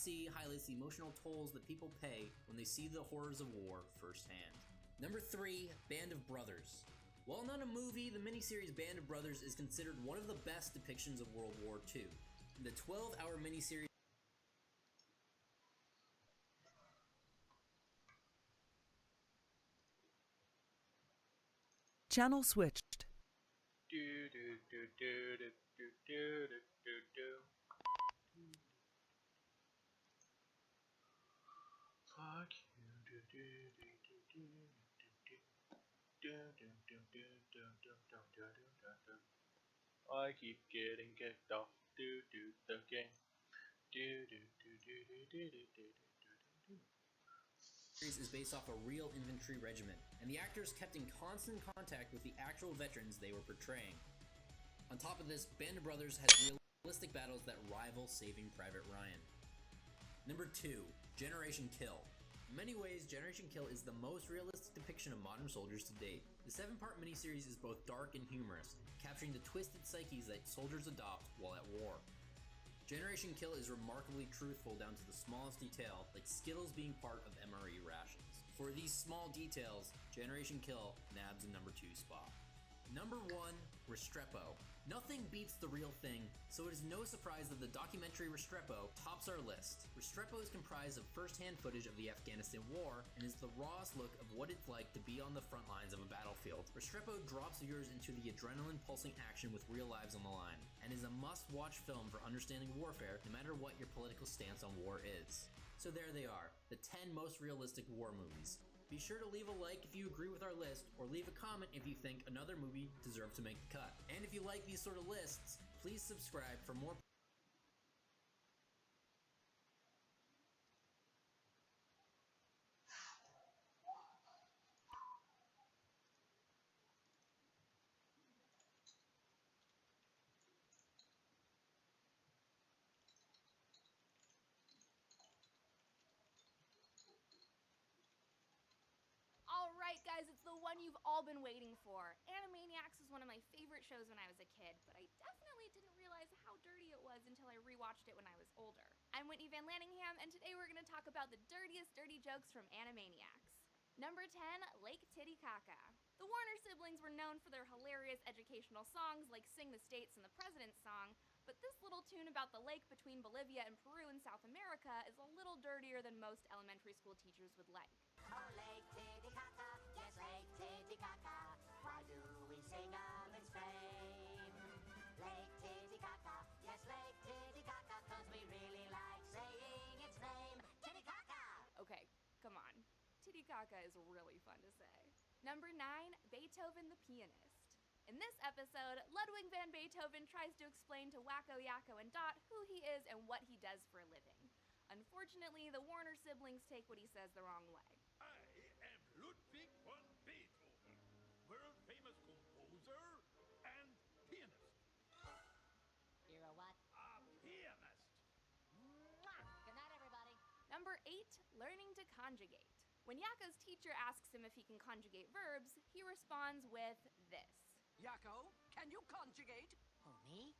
see highlights the emotional tolls that people pay when they see the horrors of war firsthand. Number 3, Band of Brothers. While not a movie, the miniseries Band of Brothers is considered one of the best depictions of World War II. The 12-hour miniseries Channel switched. Fuck you. I keep getting kicked off the game. is based off a real infantry regiment, and the actors kept in constant contact with the actual veterans they were portraying. On top of this, Band of Brothers has realistic battles that rival Saving Private Ryan. Number 2, Generation Kill. In many ways, Generation Kill is the most realistic depiction of modern soldiers to date. The 7-part miniseries is both dark and humorous, capturing the twisted psyches that soldiers adopt while at war. Generation Kill is remarkably truthful down to the smallest detail, like Skittles being part of MRE rations. For these small details, Generation Kill nabs a number 2 spot. Number 1, Restrepo. Nothing beats the real thing, so it is no surprise that the documentary Restrepo tops our list. Restrepo is comprised of first-hand footage of the Afghanistan War and is the rawest look of what it's like to be on the front lines of a battlefield. Restrepo drops viewers into the adrenaline-pulsing action with real lives on the line, and is a must-watch film for understanding warfare no matter what your political stance on war is. So there they are, the 10 most realistic war movies. Be sure to leave a like if you agree with our list, or leave a comment if you think another movie deserves to make the cut. And if you like these sort of lists, please subscribe for more. Alright guys, it's the one you've all been waiting for. Animaniacs was one of my favorite shows when I was a kid, but I definitely didn't realize how dirty it was until I rewatched it when I was older. I'm Whitney Van Lanningham, and today we're going to talk about the dirtiest dirty jokes from Animaniacs. Number 10, Lake Titicaca. The Warner siblings were known for their hilarious educational songs like Sing the States and the President's Song, but this little tune about the lake between Bolivia and Peru in South America is a little dirtier than most elementary school teachers would like. Oh, Lake Titicaca, yes, Lake Titicaca, why do we sing of its fame? Lake Titicaca, yes, Lake Titicaca, 'cause we really like saying its name, Titicaca! Okay, come on. Titicaca is really fun to say. Number 9, Beethoven the Pianist. In this episode, Ludwig van Beethoven tries to explain to Wacko, Yakko, and Dot who he is and what he does for a living. Unfortunately, the Warner siblings take what he says the wrong way. I am Ludwig van Beethoven, world-famous composer and pianist. You're a what? A pianist. Mwah! Good night, everybody. Number 8, Learning to Conjugate. When Yakko's teacher asks him if he can conjugate verbs, he responds with this. Yakko, can you conjugate? Oh, me?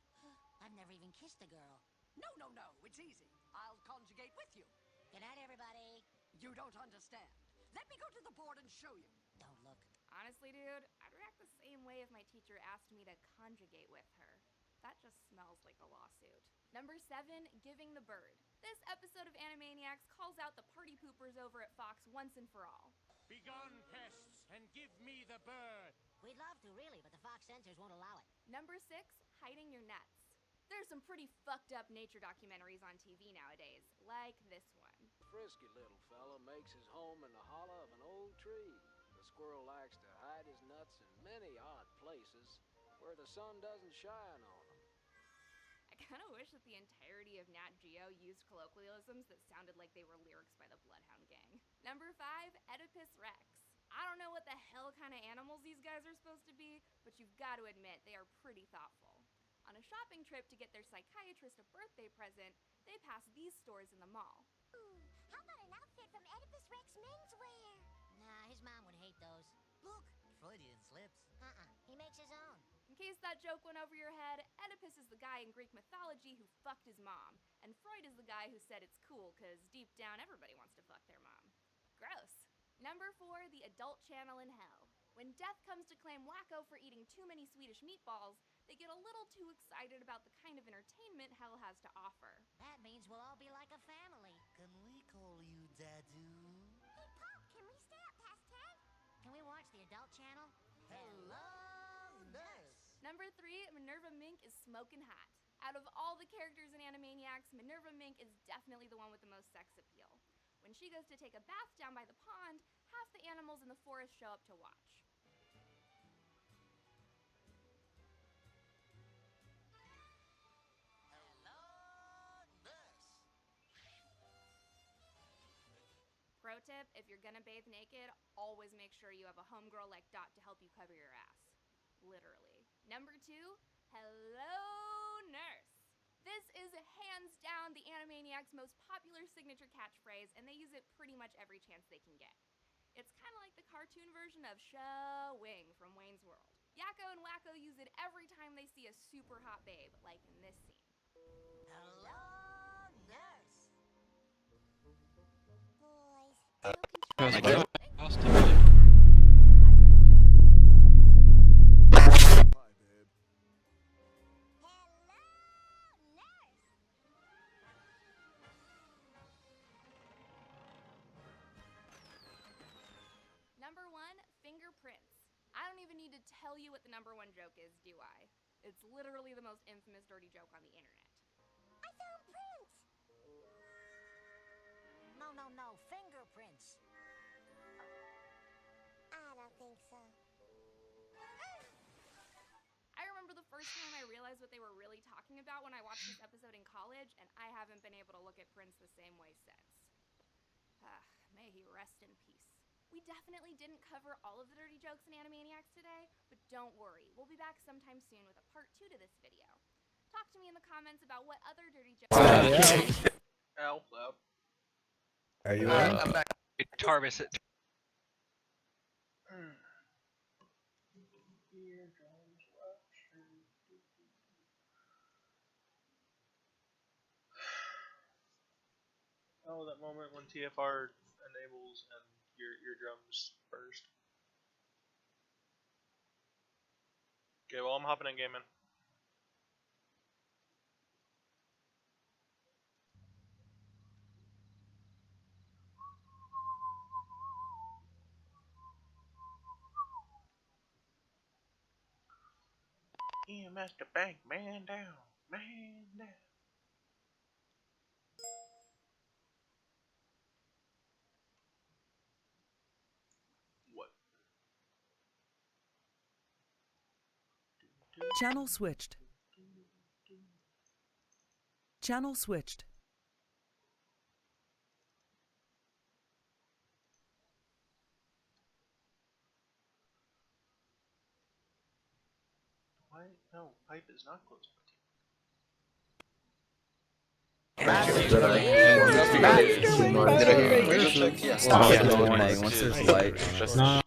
I've never even kissed a girl. No, it's easy. I'll conjugate with you. Good night, everybody. You don't understand. Let me go to the board and show you. Don't look. Honestly, dude, I'd react the same way if my teacher asked me to conjugate with her. That just smells like a lawsuit. Number 7, Giving the Bird. This episode of Animaniacs calls out the party poopers over at Fox once and for all. Begone, pests, and give me the bird. We'd love to, really, but the Fox censors won't allow it. Number 6, Hiding Your Nuts. There's some pretty fucked up nature documentaries on TV nowadays, like this one. Frisky little fella makes his home in the hollow of an old tree. The squirrel likes to hide his nuts in many odd places where the sun doesn't shine on them. I kind of wish that the entirety of Nat Geo used colloquialisms that sounded like they were lyrics by the Bloodhound Gang. Number 5, Oedipus Rex. I don't know what the hell kind of animals these guys are supposed to be, but you've got to admit they are pretty thoughtful. On a shopping trip to get their psychiatrist a birthday present, they pass these stores in the mall. Ooh, how about an outfit from Oedipus Rex menswear? Nah, his mom would hate those. Look, Freudian slips. He makes his own. I'm case that joke went over your head, Oedipus is the guy in Greek mythology who fucked his mom, and Freud is the guy who said it's cool because deep down everybody wants to fuck their mom. Gross. Number 4, the adult channel in hell. When Death comes to claim Wacko for eating too many Swedish meatballs, they get a little too excited about the kind of entertainment hell has to offer. That means we'll all be like a family. Can we call you Dadu? Hey, Pop, can we stay up past 10? Can we watch the adult channel? Hello, nurse. Number 3, Minerva Mink is smoking hot. Out of all the characters in Animaniacs, Minerva Mink is definitely the one with the most sex appeal. When she goes to take a bath down by the pond, half the animals in the forest show up to watch. Hello, nurse. Pro tip, if you're gonna bathe naked, always make sure you have a homegirl like Dot to help you cover your ass. Literally. Number 2, hello, nurse. This is hands down the Animaniacs' most popular signature catchphrase, and they use it pretty much every chance they can get. It's kind of like the cartoon version of Sha-Wing from Wayne's World. Yakko and Wacko use it every time they see a super hot babe, like in this scene. Hello, nurse. Boys. Hello, nurse. Number 1, fingerprints. I don't even need to tell you what the number 1 joke is, do I? It's literally the most infamous dirty joke on the internet. I found prints. No, fingerprints. I don't think so. I remember the first time I realized what they were really talking about when I watched this episode in college, and I haven't been able to look at Prince the same way since. May he rest in peace. We definitely didn't cover all of the dirty jokes in Animaniacs today, but don't worry, we'll be back sometime soon with a part 2 to this video. Talk to me in the comments about what other dirty jokes. Ow, loud. Are you I'm back. Tarvis. Oh, that moment when TFR enables and your drums burst. Okay, well I'm hopping in gaming. EMS the bank, man down, man down. What? Channel switched. Channel switched. Why? No, pipe is not closed. Stop in the morning once there's light. No.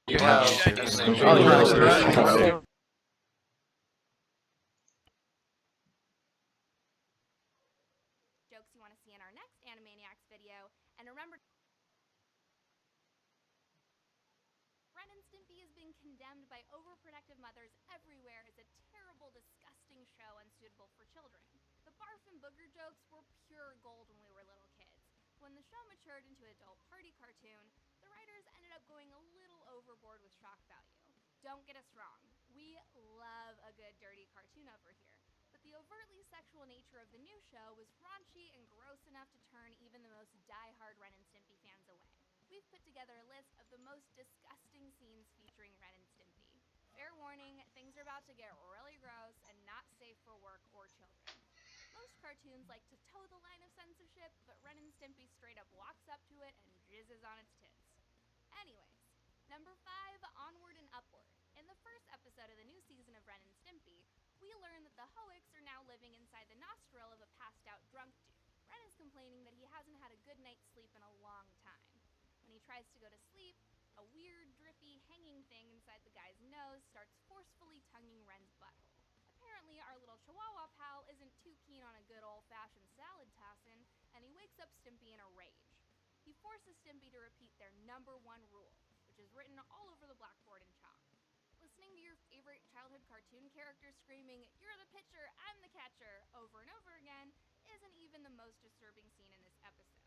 Yeah. That's Jokes you want to see in our next Animaniacs video, and remember, Ren and Stimpy is being condemned by overprotective mothers everywhere as a terrible, disgusting show unsuitable for children. The barf and booger jokes were pure gold when we were little kids, When the show matured into adult party cartoon, the writers ended up going a little overboard with shock value. Don't get us wrong, we love a good dirty cartoon over here, but the overtly sexual nature of the new show was raunchy and gross enough to turn even the most die-hard Ren and Stimpy fans away. We've put together a list of the most disgusting scenes featuring Ren and Stimpy. Fair warning, things are about to get really gross and not safe for work or children. Most cartoons like to toe the line of censorship, but Ren and Stimpy straight up walks up to it and jizzes on its tits. Anyways, number 5, Onward and Upward. In the first episode of the new season of Ren and Stimpy, we learn that the Hoeks are now living inside the nostril of a passed-out drunk dude. Ren is complaining that he hasn't had a good night's sleep in a long time. When he tries to go to sleep, a weird, drippy, hanging thing inside the guy's nose starts forcefully tonguing Ren's butthole. Apparently, our little Chihuahua pal isn't too keen on a good old-fashioned salad tossin', and he wakes up Stimpy in a rage. He forces Stimpy to repeat their number 1 rule, which is written all over the blackboard in chalk. Listening to your favorite childhood cartoon character screaming, "You're the pitcher, I'm the catcher," over and over again isn't even the most disturbing scene in this episode.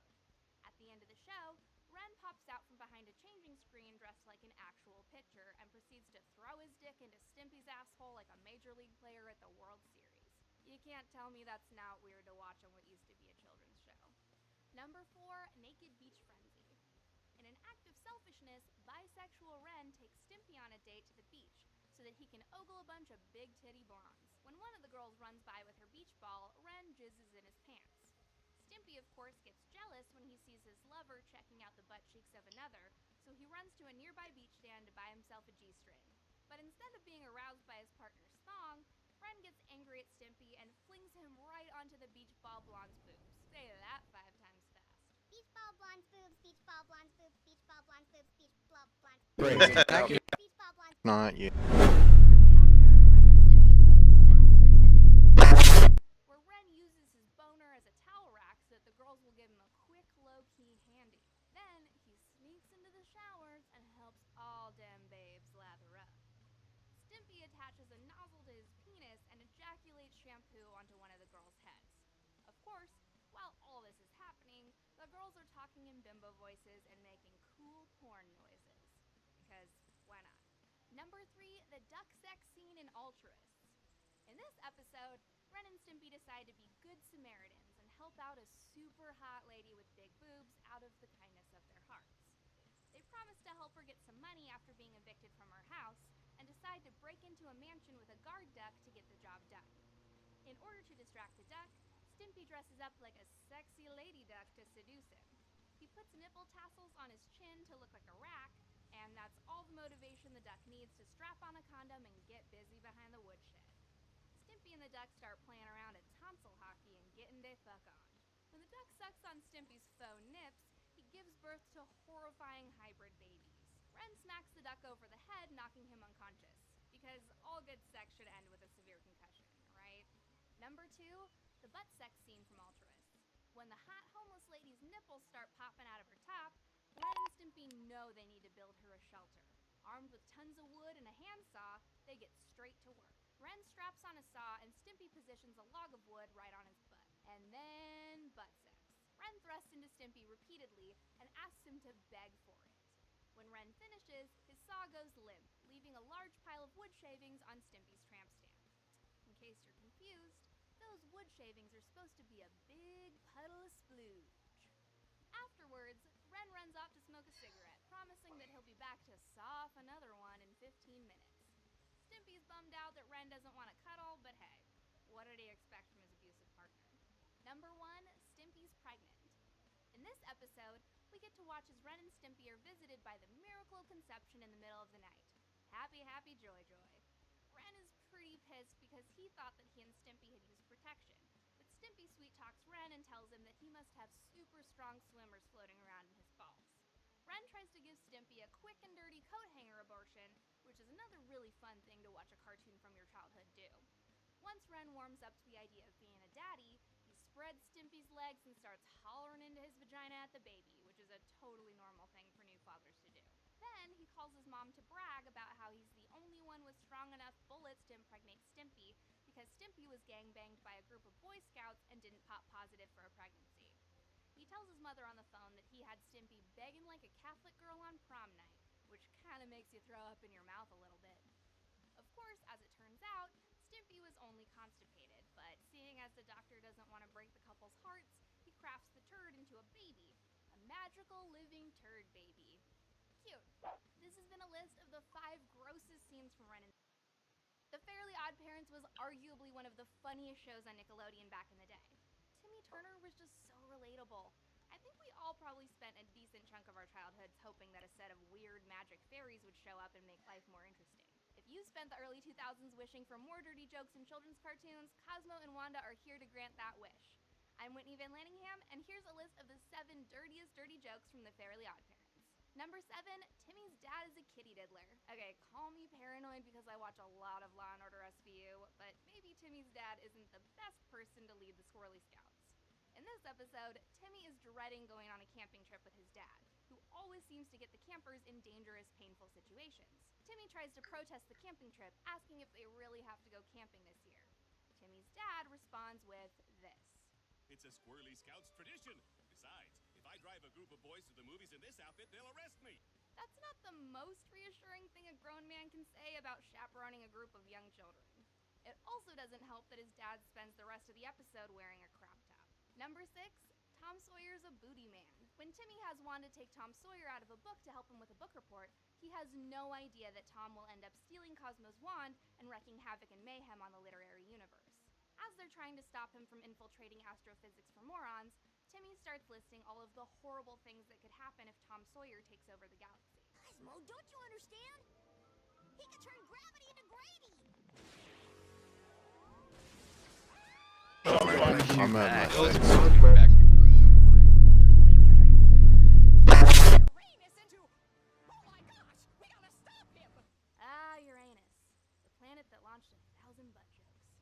At the end of the show, Ren pops out from behind a changing screen dressed like an actual pitcher and proceeds to throw his dick into Stimpy's asshole like a major league player at the World Series. You can't tell me that's not weird to watch on what used to be a children's show. Number 4, Naked Beach Frenzy. In an act of selfishness, bisexual Ren takes Stimpy on a date to the beach so that he can ogle a bunch of big titty blondes. When one of the girls runs by with her beach ball, Ren jizzes in his pants. Stimpy, of course, gets jealous when he sees his lover checking out the butt cheeks of another, so he runs to a nearby beach stand to buy himself a G-string. But instead of being aroused by his partner's thong, Ren gets angry at Stimpy and flings him right onto the beach ball blonde's boobs. Say that 5 times fast. Beach ball blonde's boobs, beach ball blonde's boobs, beach ball blonde's boobs, beach ball blonde's Great. Thank you. Beach ball blonde's Not you. Where Ren uses his boner as a towel rack so that the girls will give him a quick, low-key handy. Then, he sneaks into the showers and helps all dem babes lather up. Stimpy attaches a nozzle to his penis and ejaculates shampoo onto one of the girls' heads. Of course, while all this is happening, the girls are talking in bimbo voices and making cool porn noises. Because, why not? Number 3, the duck sex scene in Altruists. In this episode, Ren and Stimpy decide to be good Samaritans and help out a super hot lady with big boobs out of the kindness of their hearts. They promise to help her get some money after being evicted from her house and decide to break into a mansion with a guard duck to get the job done. In order to distract the duck, Stimpy dresses up like a sexy lady duck to seduce him. He puts nipple tassels on his chin to look like a rack, and that's all the motivation the duck needs to strap on a condom and get busy behind the woodshed. Stimpy and the duck start playing around at tonsil hockey and getting they fuck on. When the duck sucks on Stimpy's faux nips, he gives birth to horrifying hybrid babies. Ren smacks the duck over the head, knocking him unconscious. Because all good sex should end with a severe concussion, right? Number 2, the butt sex scene from Altruists. When the hot homeless lady's nipples start popping out of her top, Ren and Stimpy know they need to build her a shelter. Armed with tons of wood and a handsaw, they get straight to work. Ren straps on a saw and Stimpy positions a log of wood right on his butt. And then, butt sex. Ren thrusts into Stimpy repeatedly and asks him to beg for it. When Ren finishes, his saw goes limp, leaving a large pile of wood shavings on Stimpy's tramp stamp. In case you're confused, those wood shavings are supposed to be a big puddle of splooge. Afterwards, Ren runs off to smoke a cigarette, promising that he'll be back to saw off another one in 15 minutes. Stimpy's bummed out that Ren doesn't want to cuddle, but hey, what did he expect from his abusive partner? Number 1, Stimpy's pregnant. In this episode, we get to watch as Ren and Stimpy are visited by the miracle of conception in the middle of the night. Happy, happy, joy, joy. Ren is pretty pissed because he thought that he and Stimpy had used protection, but Stimpy sweet-talks Ren and tells him that he must have super strong swimmers floating around in his balls. Ren tries to give Stimpy a quick and dirty coat hanger abortion, which is another really fun thing to watch a cartoon from your childhood do. Once Ren warms up to the idea of being a daddy, he spreads Stimpy's legs and starts hollering into his vagina at the baby, which is a totally normal thing for new fathers to do. Then he calls his mom to brag about how he's the only one with strong enough bullets to impregnate Stimpy because Stimpy was gangbanged by a group of Boy Scouts and didn't pop positive for a pregnancy. He tells his mother on the phone that he had Stimpy begging like a Catholic girl on prom night, which kind of makes you throw up in your mouth a little bit. Of course, as it turns out, Stimpy was only constipated, but seeing as the doctor doesn't want to break the couple's hearts, he crafts the turd into a baby. A magical living turd baby. Cute. This has been a list of the 5 grossest scenes from Ren and The Fairly Odd Parents was arguably one of the funniest shows on Nickelodeon back in the day. Timmy Turner was just so relatable. I think we all probably spent a decent chunk of our childhoods hoping that a set of weird magic fairies would show up and make life more interesting. If you spent the early 2000s wishing for more dirty jokes in children's cartoons, Cosmo and Wanda are here to grant that wish. I'm Whitney Van Lanningham, and here's a list of the 7 dirtiest dirty jokes from The Fairly Odd Parents. Number 7, Timmy's dad is a kitty diddler. Okay, call me paranoid because I watch a lot of Law & Order SVU, but maybe Timmy's dad isn't the best person to lead the Squirrely Scouts. In this episode, Timmy is dreading going on a camping trip with his dad, who always seems to get the campers in dangerous, painful situations. Timmy tries to protest the camping trip, asking if they really have to go camping this year. Timmy's dad responds with this. It's a Squirrely Scouts tradition. Besides, if I drive a group of boys to the movies in this outfit, they'll arrest me. That's not the most reassuring thing a grown man can say about chaperoning a group of young children. It also doesn't help that his dad spends the rest of the episode wearing a crop top. Number 6, Tom Sawyer's a booty man. When Timmy has Wanda take Tom Sawyer out of a book to help him with a book report, he has no idea that Tom will end up stealing Cosmo's wand and wreaking havoc and mayhem on the literary universe. As they're trying to stop him from infiltrating astrophysics for morons, Timmy starts listing all of the horrible things that could happen if Tom Sawyer takes over the galaxy. Cosmo, don't you understand? He could turn gravity into gravy. I'm back. Uranus into... Oh my gosh! We gotta stop him! Uranus. The planet that launched 1,000 butt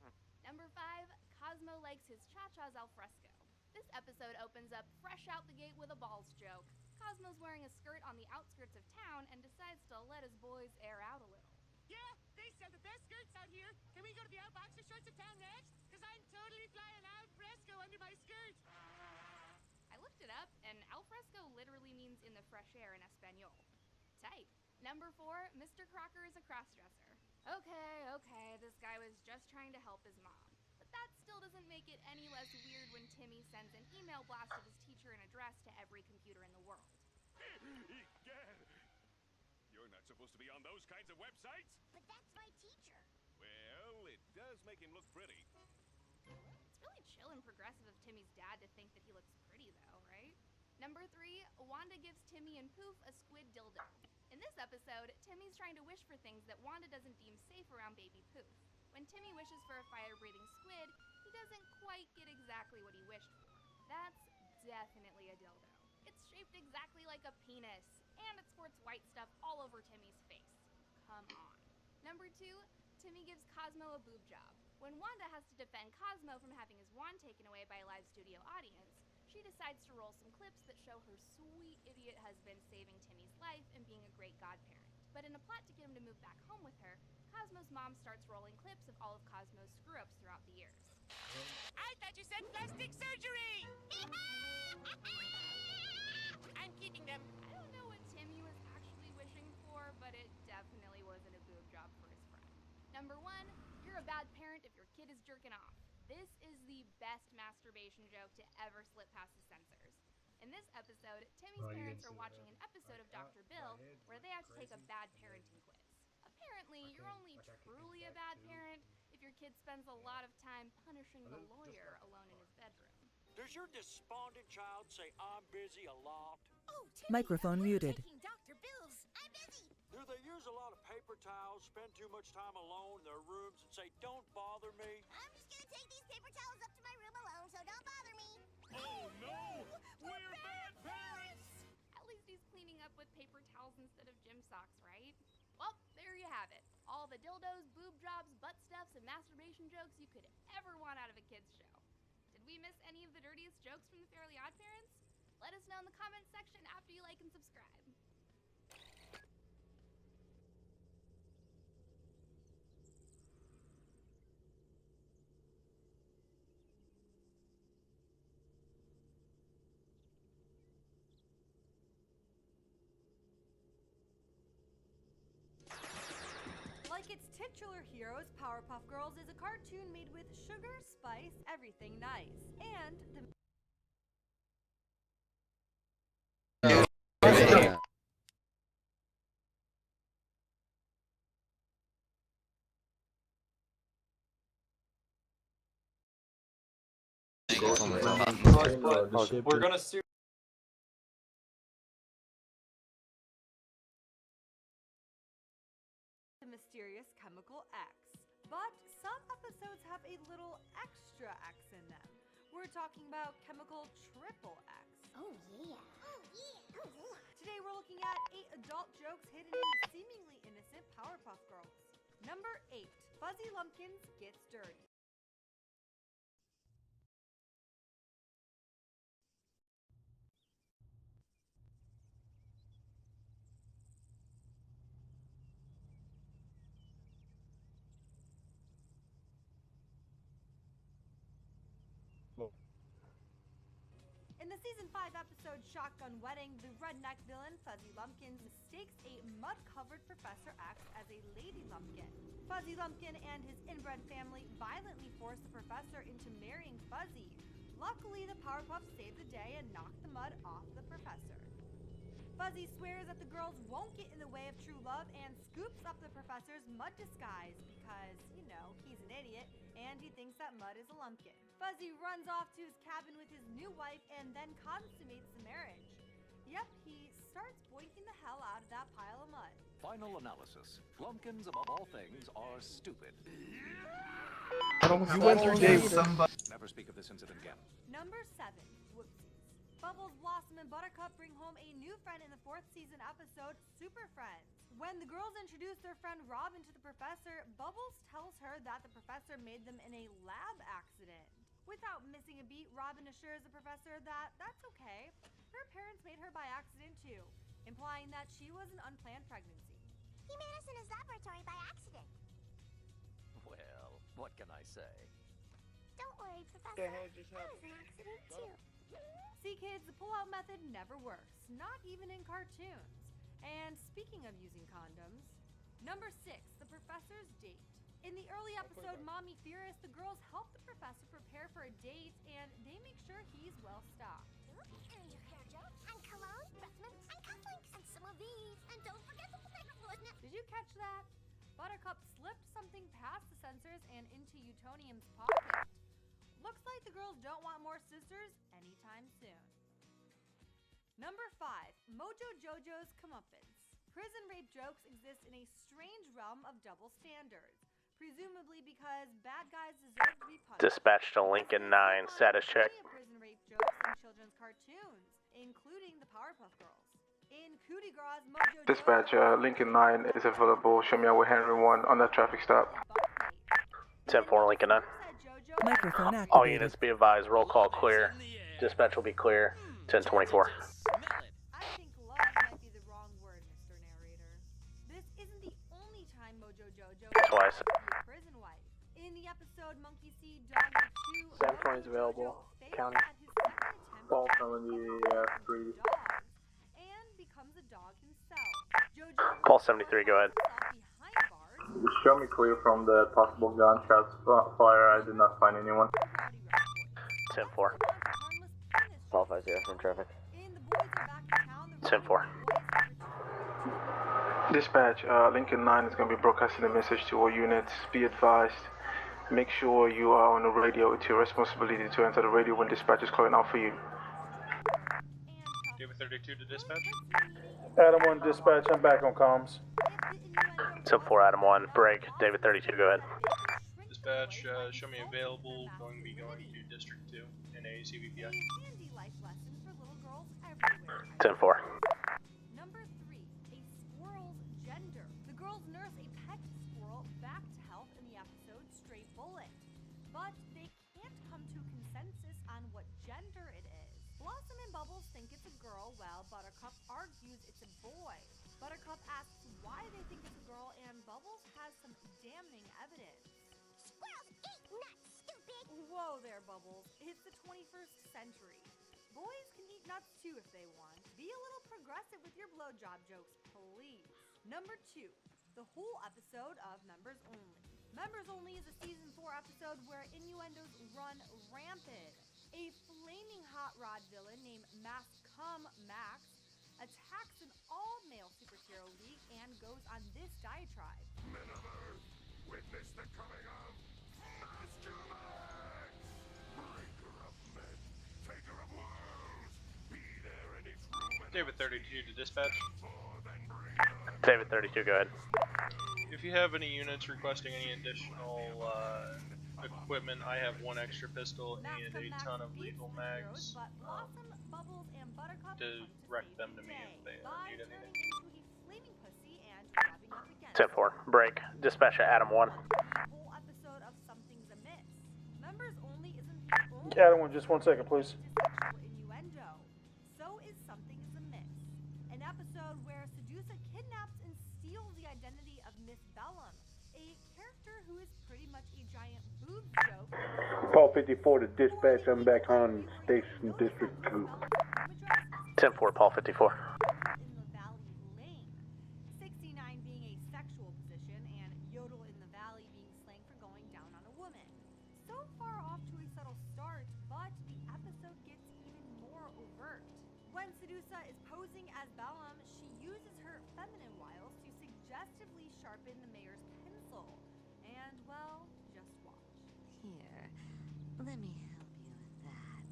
jokes. Number 5, Cosmo likes his cha-chas al fresco. This episode opens up fresh out the gate with a balls joke. Cosmo's wearing a skirt on the outskirts of town and decides to let his boys air out a little. Yeah, they sell the best skirts out here. Can we go to the Outboxer shorts of town next? Because I'm totally flying al fresco under my skirt. I looked it up, and al fresco literally means in the fresh air in Espanol. Tight. Number 4, Mr. Crocker is a crossdresser. Okay, this guy was just trying to help his mom. But that still doesn't make it any less weird when Timmy sends an email blast of his teacher and address to every computer in the world. You're not supposed to be on those kinds of websites. But that's my teacher. Well, it does make him look pretty. It's really chill and progressive of Timmy's dad to think that he looks pretty, though, right? Number 3, Wanda gives Timmy and Poof a squid dildo. In this episode, Timmy's trying to wish for things that Wanda doesn't deem safe around baby Poof. When Timmy wishes for a fire-breathing squid, he doesn't quite get exactly what he wished for. That's definitely a dildo. It's shaped exactly like a penis, and it sports white stuff all over Timmy's face. Come on. Number 2, Timmy gives Cosmo a boob job. When Wanda has to defend Cosmo from having his wand taken away by a live studio audience, she decides to roll some clips that show her sweet idiot husband saving Timmy's life and being a great godparent. But in a plot to get him to move back home with her, Cosmo's mom starts rolling clips of all of Cosmo's screw-ups throughout the years. I thought you said plastic surgery! I'm keeping them. I don't know what Timmy was actually wishing for, but it definitely wasn't a boob job for his friend. Number 1, you're a bad parent if your kid is jerking off. This is the best masturbation joke to ever slip past the censors. In this episode, Timmy's parents are watching an episode of Dr. Bill where they have to take a bad parenting quiz. Apparently, you're only truly a bad parent if your kid spends a lot of time punishing the lawyer alone in his bedroom. Does your despondent child say I'm busy a lot? Oh, Timmy, Microphone muted. taking Dr. Bill's. I'm busy. Do they use a lot of paper towels, spend too much time alone in their rooms, and say, don't bother me? I'm just gonna take these paper towels up to my room alone, so don't bother me. Oh no! We're bad parents! At least he's cleaning up with paper towels instead of gym socks, right? Well, there you have it. All the dildos, boob jobs, butt stuffs, and masturbation jokes you could ever want out of a kid's show. Did we miss any of the dirtiest jokes from The Fairly Odd Parents? Let us know in the comments section after you like and subscribe. Titular Heroes Powerpuff Girls is a cartoon made with sugar, spice, everything nice. And the We're gonna sue. mysterious chemical X. But some episodes have a little extra X in them. We're talking about chemical triple X. Oh yeah. Oh yeah. Oh yeah. Today we're looking at 8 adult jokes hidden in seemingly innocent Powerpuff Girls. Number 8. Fuzzy Lumpkins gets dirty. In the season 5 episode Shotgun Wedding, the redneck villain Fuzzy Lumpkins mistakes a mud-covered Professor X as a lady lumpkin. Fuzzy Lumpkin and his inbred family violently force the professor into marrying Fuzzy. Luckily, the Powerpuffs save the day and knock the mud off the professor. Fuzzy swears that the girls won't get in the way of true love and scoops up the professor's mud disguise because, you know, he's an idiot and he thinks that mud is a lumpkin. Fuzzy runs off to his cabin with his new wife and then consummates the marriage. Yep, he starts boinking the hell out of that pile of mud. Final analysis. Lumpkins, above all things, are stupid. You went through day with somebody. Never speak of this incident again. Number 7. Whoopsies. Bubbles, Blossom, and Buttercup bring home a new friend in the 4th season episode, Super Friends. When the girls introduce their friend Robin to the professor, Bubbles tells her that the professor made them in a lab accident. Without missing a beat, Robin assures the professor that that's okay. Her parents made her by accident too, implying that she was an unplanned pregnancy. He made us in his laboratory by accident. Well, what can I say? Don't worry, Professor. That was an accident too. See, kids, the pull-out method never works, not even in cartoons. And speaking of using condoms, number 6, the professor's date. In the early episode, Mommy Furious, the girls help the professor prepare for a date, and they make sure he's well-stocked. And your hair gel, and cologne, breath mints, and cufflinks, and some of these. And don't forget the potato fluid. Did you catch that? Buttercup slipped something past the sensors and into Utonium's pocket. Looks like the girls don't want more sisters anytime soon. Number 5, Mojo Jojo's Comeuppance. Prison rape jokes exist in a strange realm of double standards, presumably because bad guys deserve to be punished. Dispatch to Lincoln 9, status check. Prison rape jokes in children's cartoons, including the Powerpuff Girls. In Cootie Gras, Mojo Dispatch, Lincoln 9 is available. Show me out with Henry 1 on that traffic stop. 10-4, Lincoln 9. Microphone activated. All units be advised, roll call clear. Dispatch will be clear. 10-24. I think love might be the wrong word, Mr. Narrator. This isn't the only time Mojo Jojo Twice. a prison wife. In the episode Monkey See, Dog 2, 720 is available. County. Call from the 3. And becomes a dog himself. Jojo Call 73, go ahead. behind bars. Show me clear from the possible gunshots fire. I did not find anyone. 10-4. Call 50 from traffic. 10-4. Dispatch, Lincoln 9 is going to be broadcasting a message to all units. Be advised, make sure you are on the radio. It's your responsibility to enter the radio when dispatch is calling out for you. David 32 to dispatch. Adam 1, dispatch, I'm back on comms. 10-4, Adam 1, break. David 32, go ahead. Dispatch, show me available, going to be going to District 2 in a CVPI. 10-4. Number 3, a squirrel's gender. The girls nurse a pet squirrel back to health in the episode Stray Bullet. But they can't come to a consensus on what gender it is. Blossom and Bubbles think it's a girl, while Buttercup argues it's a boy. Buttercup asks why they think it's a girl, and Bubbles has some damning evidence. Squirrels eat nuts, stupid! Whoa there, Bubbles. It's the 21st century. Boys can eat nuts too if they want. Be a little progressive with your blowjob jokes, please. Number 2, the whole episode of Members Only. Members Only is a season 4 episode where innuendos run rampant. A flaming hot rod villain named Mascom Max attacks an all-male superhero league and goes on this diatribe. Men of Earth, witness the coming of Master Max! Breaker of men, taker of worlds, be there in its room. David 32 to dispatch. David 32, go ahead. If you have any units requesting any additional equipment, I have one extra pistol and a ton of lethal mags to wreck them to me if they need anything. 10-4, break. Dispatch at Adam 1. Whole episode of Something's Amiss. Members Only isn't the only Adam 1, just 1 second, please. innuendo. So is Something's Amiss, an episode where Sedusa kidnaps and steals the identity of Miss Bellum, a character who is pretty much a giant boob joke. Paul 54 to dispatch, I'm back on Station District 2. 10-4, Paul 54. In the Valley Lane. 69 being a sexual position and Yodel in the Valley being slang for going down on a woman. So far off to a subtle start, but the episode gets even more overt. When Sedusa is posing as Bellum, she uses her feminine wiles to suggestively sharpen the mayor's pencil. And, well, just watch. Here, let me help you with that.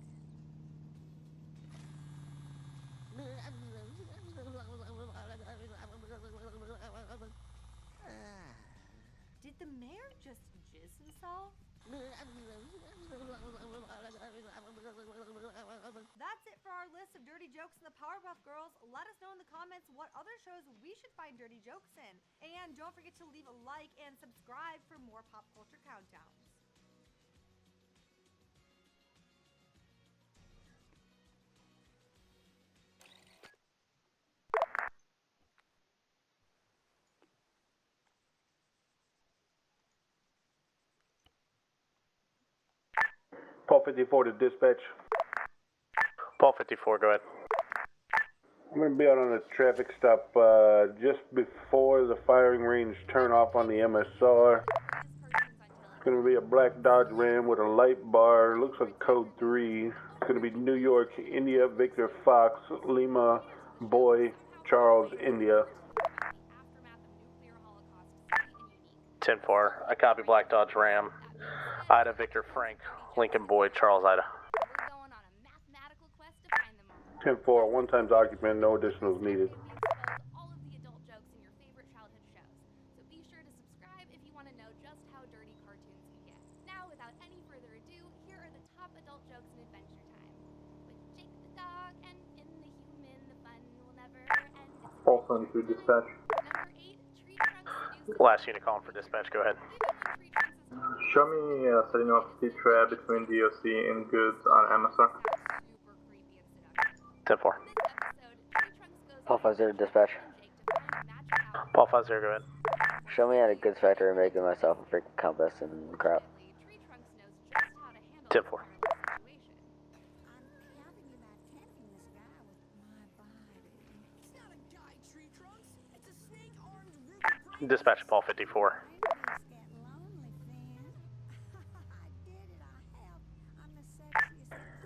Did the mayor just jizz himself? That's it for our list of dirty jokes in the Powerpuff Girls. Let us know in the comments what other shows we should find dirty jokes in. And don't forget to leave a like and subscribe for more pop culture countdowns. Paul 54 to dispatch. Paul 54, go ahead. I'm going to be out on a traffic stop just before the firing range turn off on the MSR. It's going to be a black Dodge Ram with a light bar. Looks like code 3. It's going to be New York, India, Victor Fox, Lima, Boy, Charles, India. 10-4, I copy Black Dodge Ram. Ida, Victor, Frank, Lincoln, Boy, Charles, Ida. 10-4, one times occupant, no additionals needed. All of the adult jokes in your favorite childhood shows. So be sure to subscribe if you want to know just how dirty cartoons can get. Now, without any further ado, here are the top adult jokes in Adventure Time. With Jake the dog and in the human, the fun will never end. Paul 73 dispatch. Number 8, Tree Trunks Last unit calling for dispatch, go ahead. Show me setting off the trap between DOC and goods on MSR. 10-4. Paul 50 dispatch. Paul 50, go ahead. Show me at a goods factory making myself a freaking compass and crap. 10-4. Dispatch Paul 54.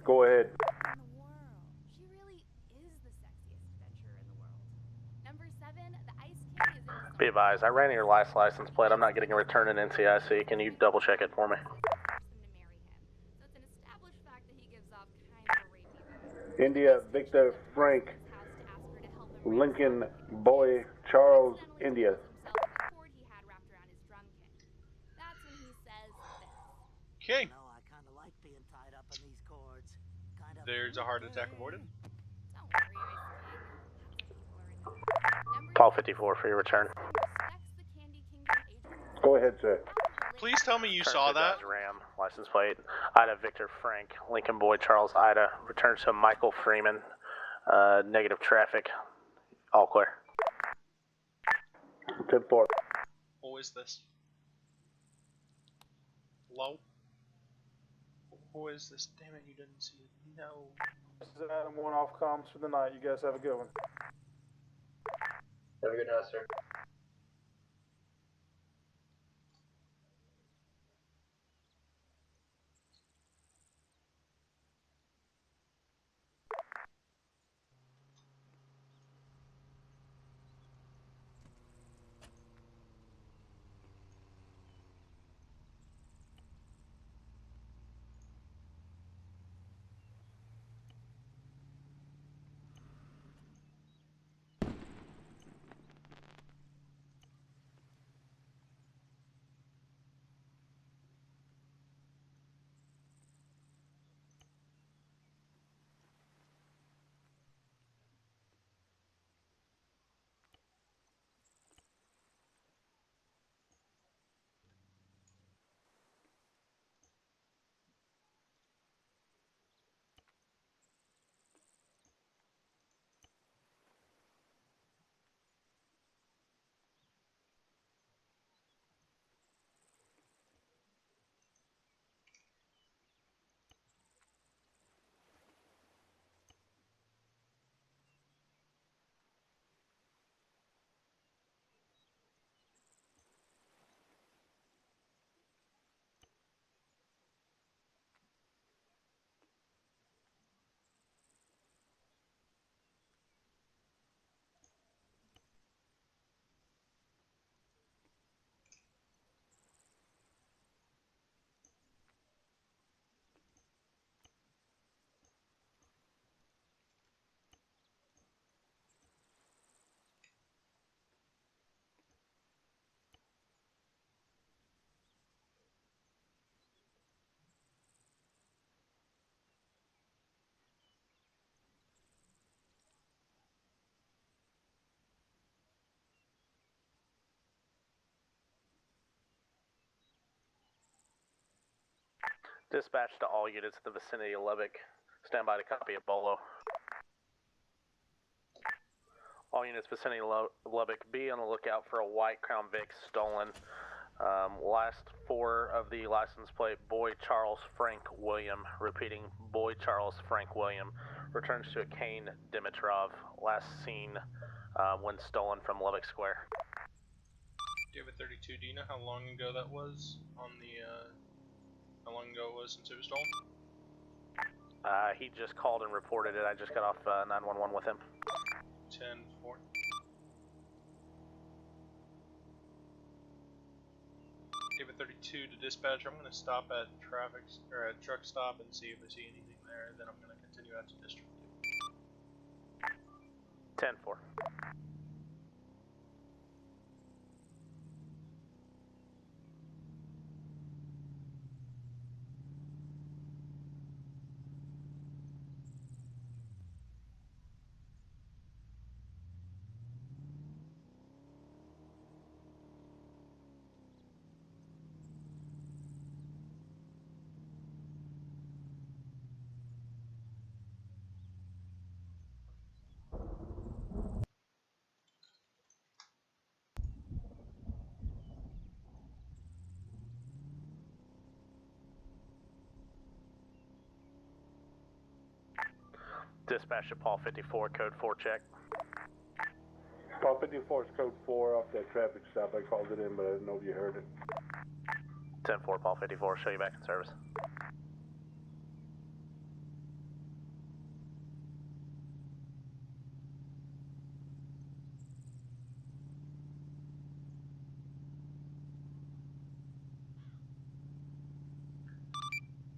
Go ahead. She really is the sexiest adventurer in the world. Number 7, the Ice King is in Be advised, I ran your last license plate. I'm not getting a return in NCIC. Can you double check it for me? So it's an established fact that he gives off kind of a rapey vibe. India, Victor, Frank, Lincoln, Boy, Charles, India. Cord he had wrapped around his drum kit. That's when he says this. Okay. No, I kind of like being tied up in these cords. Kind of. There's a heart attack avoided. Don't worry, Ice King. Number Paul 54 for your return. Specs the Candy Kingdom agent. Go ahead, sir. Please tell me you Return saw to that. Dodge Ram, license plate. Ida, Victor, Frank, Lincoln, Boy, Charles, Ida. Return to Michael Freeman. Negative traffic. All clear. 10-4. Who is this? Hello? Who is this? Damn it, you didn't see it. No. This is Adam 1 off comms for the night. You guys have a good one. Have a good night, sir. Dispatch to all units in the vicinity of Lubbock. Stand by to copy a bolo. All units vicinity of Lubbock, be on the lookout for a white Crown Vic stolen. Last four of the license plate, Boy Charles Frank William. Repeating, Boy Charles Frank William. Returns to a Kane Dimitrov. Last seen when stolen from Lubbock Square. David 32, do you know how long ago that was on the, how long ago it was since it was stolen? He just called and reported it. I just got off 911 with him. 10-4. David 32 to dispatch. I'm going to stop at a truck stop and see if I see anything there. Then I'm going to continue out to District 2. 10-4. Dispatch to Paul 54, code 4 check. Paul 54 is code 4 off that traffic stop. I called it in, but I didn't know if you heard it. 10-4, Paul 54, show you back in service.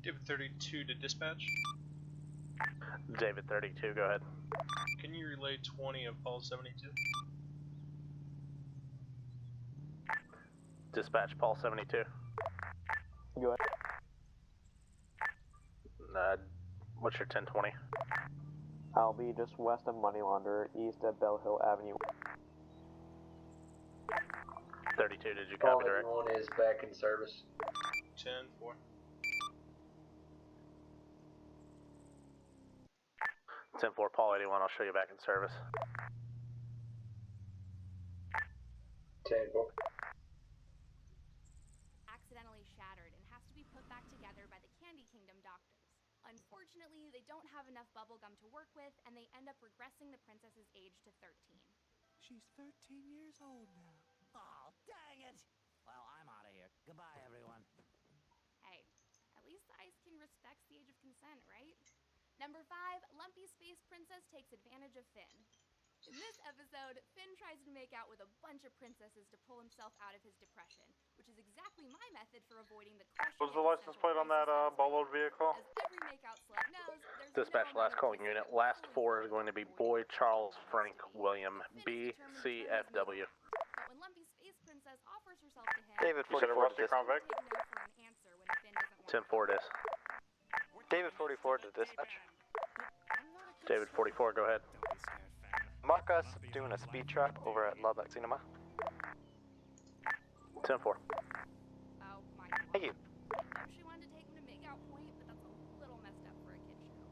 David 32 to dispatch. David 32, go ahead. Can you relay 20 of Paul 72? Dispatch Paul 72. Go ahead. What's your 1020? I'll be just west of Money Launderer, east of Bell Hill Avenue. 32, did you copy direct? Paul 81 is back in service. 10-4. 10-4, Paul 81, I'll show you back in service. 10-4. Accidentally shattered and has to be put back together by the Candy Kingdom doctors. Unfortunately, they don't have enough bubblegum to work with, and they end up regressing the princess's age to 13. She's 13 years old now. Oh, dang it! Well, I'm out of here. Goodbye, everyone. Hey, at least the Ice King respects the age of consent, right? Number 5, Lumpy Space Princess takes advantage of Finn. In this episode, Finn tries to make out with a bunch of princesses to pull himself out of his depression, which is exactly my method for avoiding the crushing. What's the license plate on that boloed vehicle? As every makeout slut knows, there's Dispatch no last calling unit. Last four is going to be Boy Charles Frank William, BCFW. But when Lumpy Space Princess offers herself to him, David 44 to dispatch. take no for an answer when Finn doesn't want 10-4 it is. David 44 to dispatch. David 44, go ahead. Mark us doing a speed trap over at Lubbock Cinema. 10-4. Oh my God. Thank you. I know she wanted to take him to make out point, but that's a little messed up for a kid show.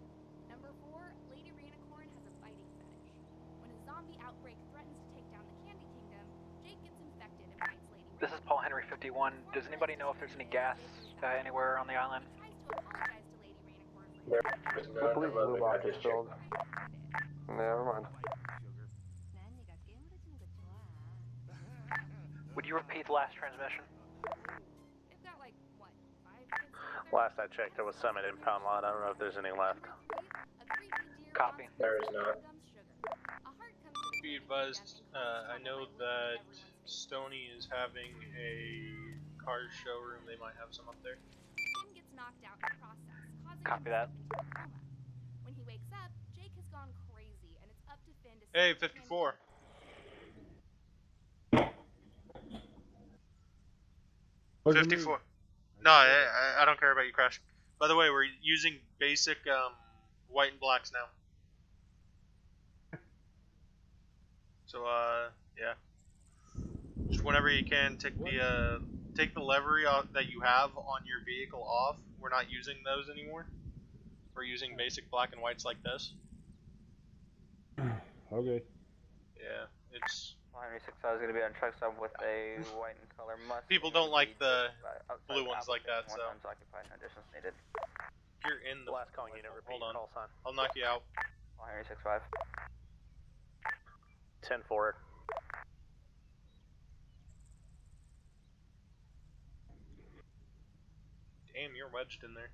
Number 4, Lady Rainicorn has a biting fetish. When a zombie outbreak threatens to take down the Candy Kingdom, Jake gets infected and bites Lady This is Paul Henry 51. Does anybody know if there's any gas anywhere on the island? Tries to apologize to Lady Rainicorn for There's none in Lubbock. I just checked. Never mind. Would you repeat the last transmission? They've got like, what, 5 kids together? Last I checked, there was some at Impound Lot. I don't know if there's any left. Copy. There is not. Be advised, I know that Stony is having a car showroom. They might have some up there. Finn gets knocked out in the process, causing Copy him that. to go into a coma. When he wakes up, Jake has gone crazy, and it's up to Finn to Hey, save the 54. What do you mean? 54. No, I don't care about you crashing. By the way, we're using basic white and blacks now. So yeah. Just whenever you can, take the take the lever that you have on your vehicle off. We're not using those anymore. We're using basic black and whites like this. Okay. Yeah, it's... Henry 6 is going to be on truck stop with a white in color Mustang. People don't like the blue ones like that, so... Occupied, no additions needed. You're in the... Last calling unit, repeat Hold on. call sign. I'll knock you out. Henry 6-5. 10 forward. Damn, you're wedged in there.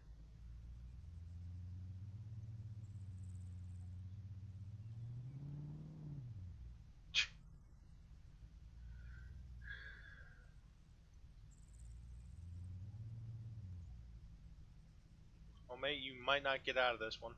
Well, mate, you might not get out of this one.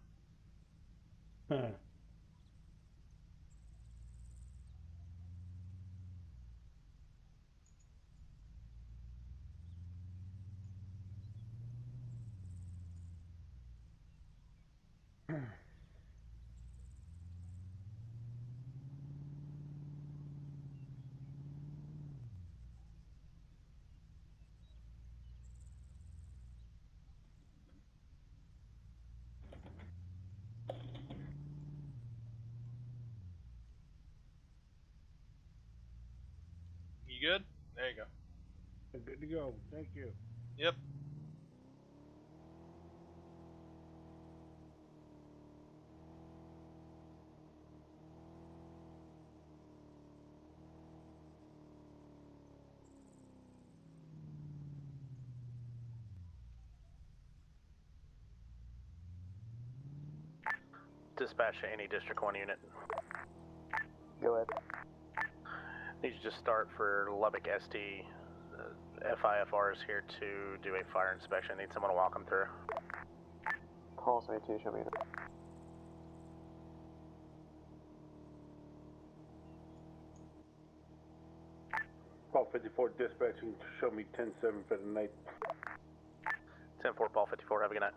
You good? There you go. Good to go. Thank you. Yep. Dispatch to any District 1 unit. Go ahead. Need to just start for Lubbock SD. FIFR is here to do a fire inspection. Need someone to walk them through. Call 72, show me. Paul 54 dispatching, show me 10-7 for the night. 10-4, Paul 54, have a good night.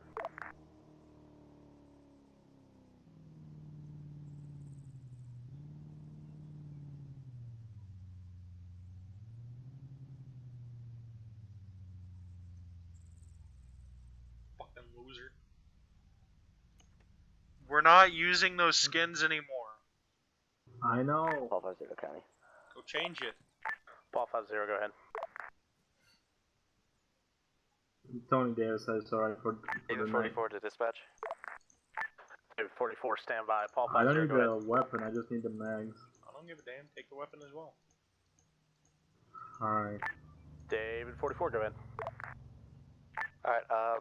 Fucking loser. We're not using those skins anymore. I know. Paul 50 County. Go change it. Paul 50, go ahead. Tony Davis says sorry for David the 44 to dispatch. David 44, stand by. Paul 50, I don't need go ahead. the weapon, I just need the mags. I don't give a damn. Take the weapon as well. Alright. David 44, go ahead. Alright,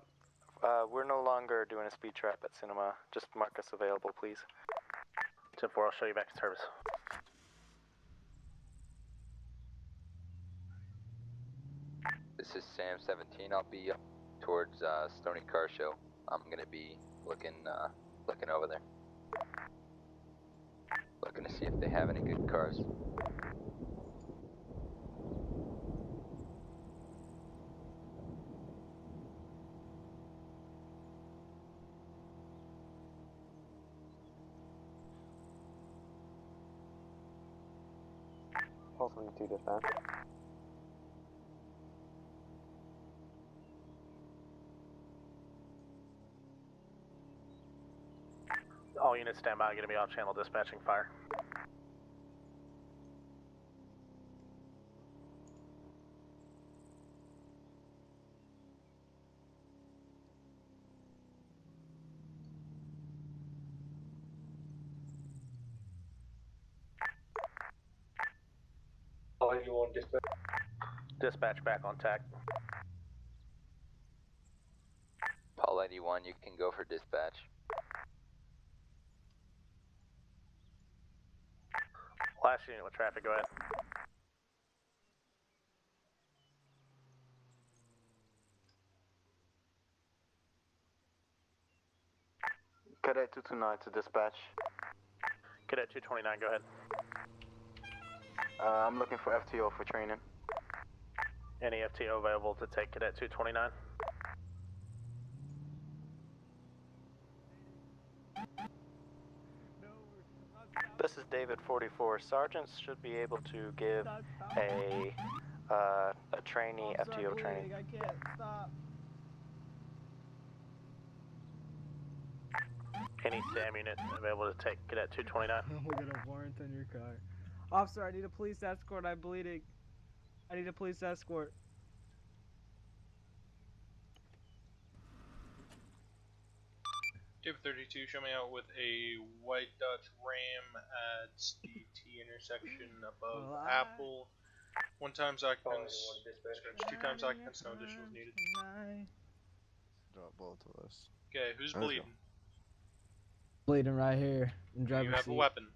we're no longer doing a speed trap at Cinema. Just mark us available, please. 10-4, I'll show you back to service. This is Sam 17. I'll be up towards Stony Car Show. I'm gonna be looking over there, looking to see if they have any good cars. Call 72, dispatch. All units stand by, going to be off channel dispatching fire. All you want dispatch? Dispatch back on tack. Paul 81, you can go for dispatch. Last unit with traffic, go ahead. Cadet 229 to dispatch. Cadet 229, go ahead. I'm looking for FTO for training. Any FTO available to take Cadet 229? This is David 44. Sergeants should be able to give a A trainee, FTO trainee. I can't stop. Any SAM unit available to take Cadet 229? We'll get a warrant on your car. Officer, I need a police escort. I'm bleeding. I need a police escort. David 32, show me out with a white Dodge Ram at the T intersection above Apple. 1 times occupants, scratch 2 times occupants, no additionals needed. Drop both of us. Okay, who's bleeding? Bleeding right here. In Do you driver's have seat. a weapon?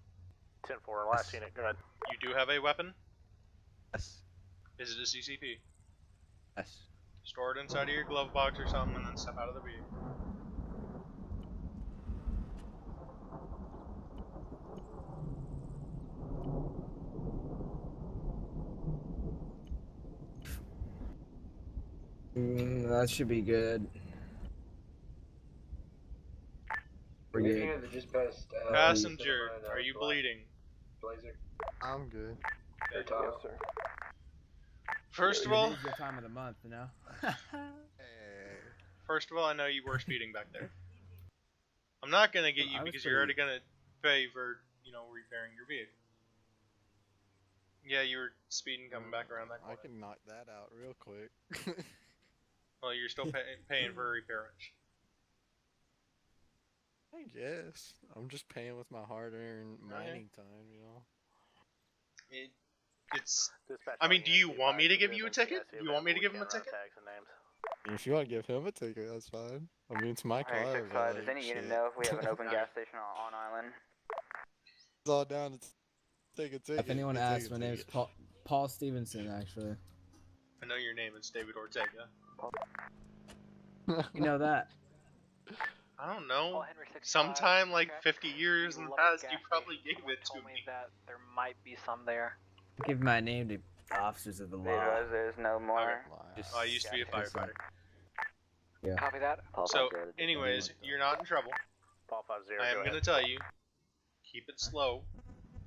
10-4, last unit, go ahead. You do have a weapon? Yes. Is it a CCP? Yes. Store it inside of your glove box or something and then step out of the vehicle. That should be good. We're good. Yeah, they just passed, Passenger, are you bleeding? Blazer. I'm good. Or Tom. Yes, sir. First of all, It's your time of the month, you know. first of all, I know you were speeding back there. I'm not gonna get you I was because you're already gonna pay for, you know, repairing your vehicle. Yeah, you were speeding coming back around that corner. I can knock that out real quick. Well, you're still paying for a repair wrench. I guess. I'm just paying with my hard-earned mining time, you know. It's. I mean, do you want me to give you a ticket? Do you want me to give him a ticket? If you want to give him a ticket, that's fine. I mean, it's my car. Alright, 6-5, but, does like, any unit shit. know if we have an open gas station on island? It's all down to take a ticket. If anyone take a asks, my name's ticket. Paul Stevenson, actually. I know your name is David Ortega. You know that. I don't know. Sometime like 50 years in the past, you probably gave it to me. That there might be some there. Give my name to officers of the law. There's no more. Just I used to be a firefighter. Yeah. Copy that. So, anyways, you're not in trouble. Paul 50, I am go gonna ahead. tell you, keep it slow,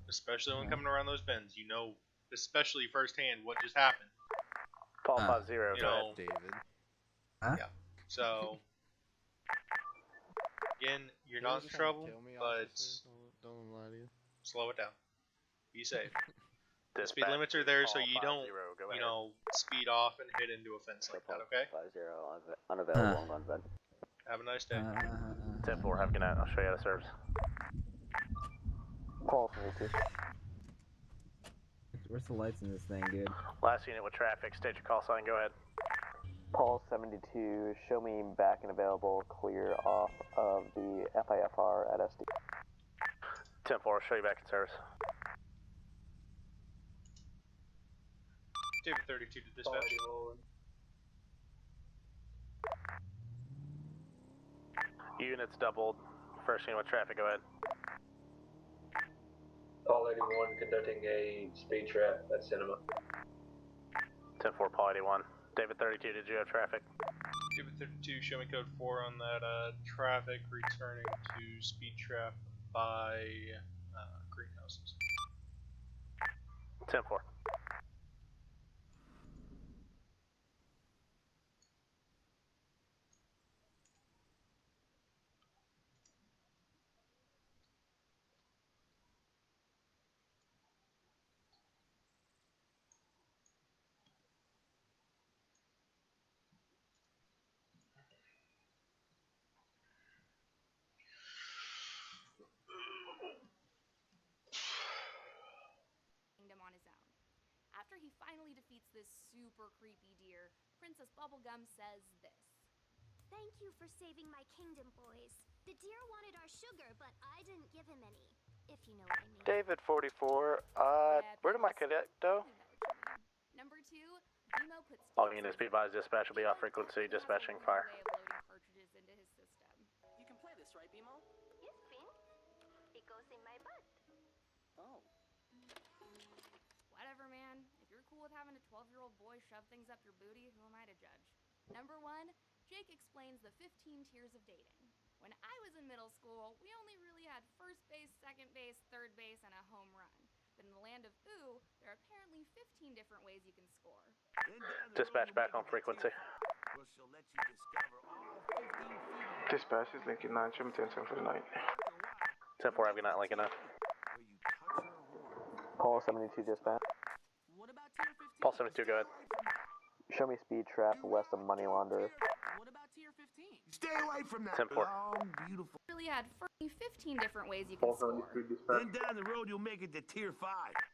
especially when coming around those bends. You know, especially firsthand, what just happened. Paul 50, You go know, ahead. David. Huh? yeah. So, again, you're He not was in trying to trouble, kill me, but officer. Don't lie to you. slow it down. Be safe. The speed Dispatch limits are there so Paul you don't, 50, go you ahead. know, speed off and hit into a fence like that, okay? 5-0, unavailable on gun bed. Have a nice day. 10-4, have a good night. I'll show you how to serve. Paul 52. Where's the lights in this thing, dude? Last unit with traffic, state your call sign, go ahead. Paul 72, show me back and available, clear off of the FIFR at SD. 10-4, I'll show you back in service. David 32 to dispatch. Units doubled. First unit with traffic, go ahead. Paul 81 conducting a speed trap at Cinema. 10-4, Paul 81. David 32, did you have traffic? David 32, show me code 4 on that traffic returning to speed trap by greenhouses. 10-4. Kingdom on his own. After he finally defeats this super creepy deer, Princess Bubblegum says this. Thank you for saving my kingdom, boys. The deer wanted our sugar, but I didn't give him any. If you know what I mean. David 44, where did my cadet go? Number 2, Nemo puts All units be advised, dispatch will be off frequency, dispatching fire. way of loading cartridges into his system. You can play this, right, Bimo? Yes, Finn. It goes in my butt. Oh. Whatever, man. If you're cool with having a 12-year-old boy shove things up your booty, who am I to judge? Number 1, Jake explains the 15 tiers of dating. When I was in middle school, we only really had first base, second base, third base, and a home run. But in the land of Ooh, there are apparently 15 different ways you can score. Dispatch back on frequency. Dispatch is Lincoln 9, show me 10-10 for the night. 10-4, I've got not Lincoln 9. Paul 72 dispatch. What about tier 15? Paul 72, go ahead. Show me speed trap west of Money Launderer. What about tier 15? Stay away from that 10-4. long, beautiful. Really had 15 different ways you can Paul score. 73 dispatch. Then down the road, you'll make it to tier 5.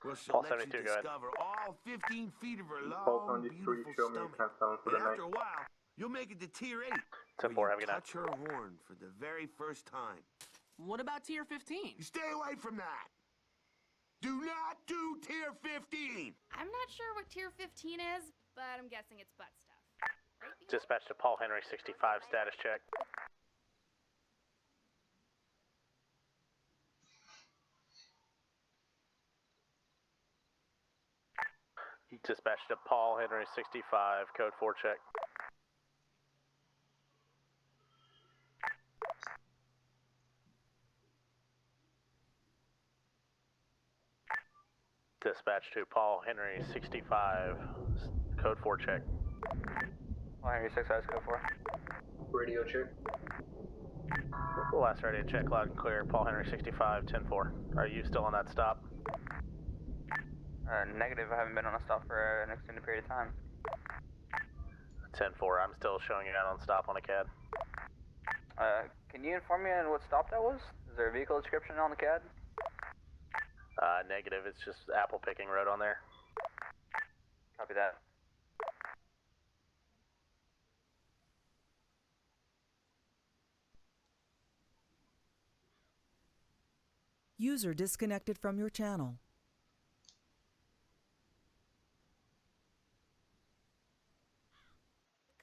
We'll Paul let you 72, go ahead. discover all 15 feet of her Paul long, 73, beautiful show me stomach. 10-7 for And the night. after a while, you'll make it to tier 8. 10-4, where have a you good night. touch her horn for the very first time. What about tier 15? You stay away from that. Do not do tier 15. I'm not sure what tier 15 is, but I'm guessing it's butt stuff. Right, Beamer? Dispatch to Paul Henry 65, status check. Dispatch to Paul Henry 65, code 4 check. Dispatch to Paul Henry 65, code 4 check. Paul Henry 65, code 4. Radio check. Last radio check, loud and clear. Paul Henry 65, 10-4. Are you still on that stop? Negative, I haven't been on a stop for an extended period of time. 10-4, I'm still showing you out on stop on a CAD. Can you inform me on what stop that was? Is there a vehicle description on the CAD? Negative, it's just apple picking road on there. Copy that. User disconnected from your channel.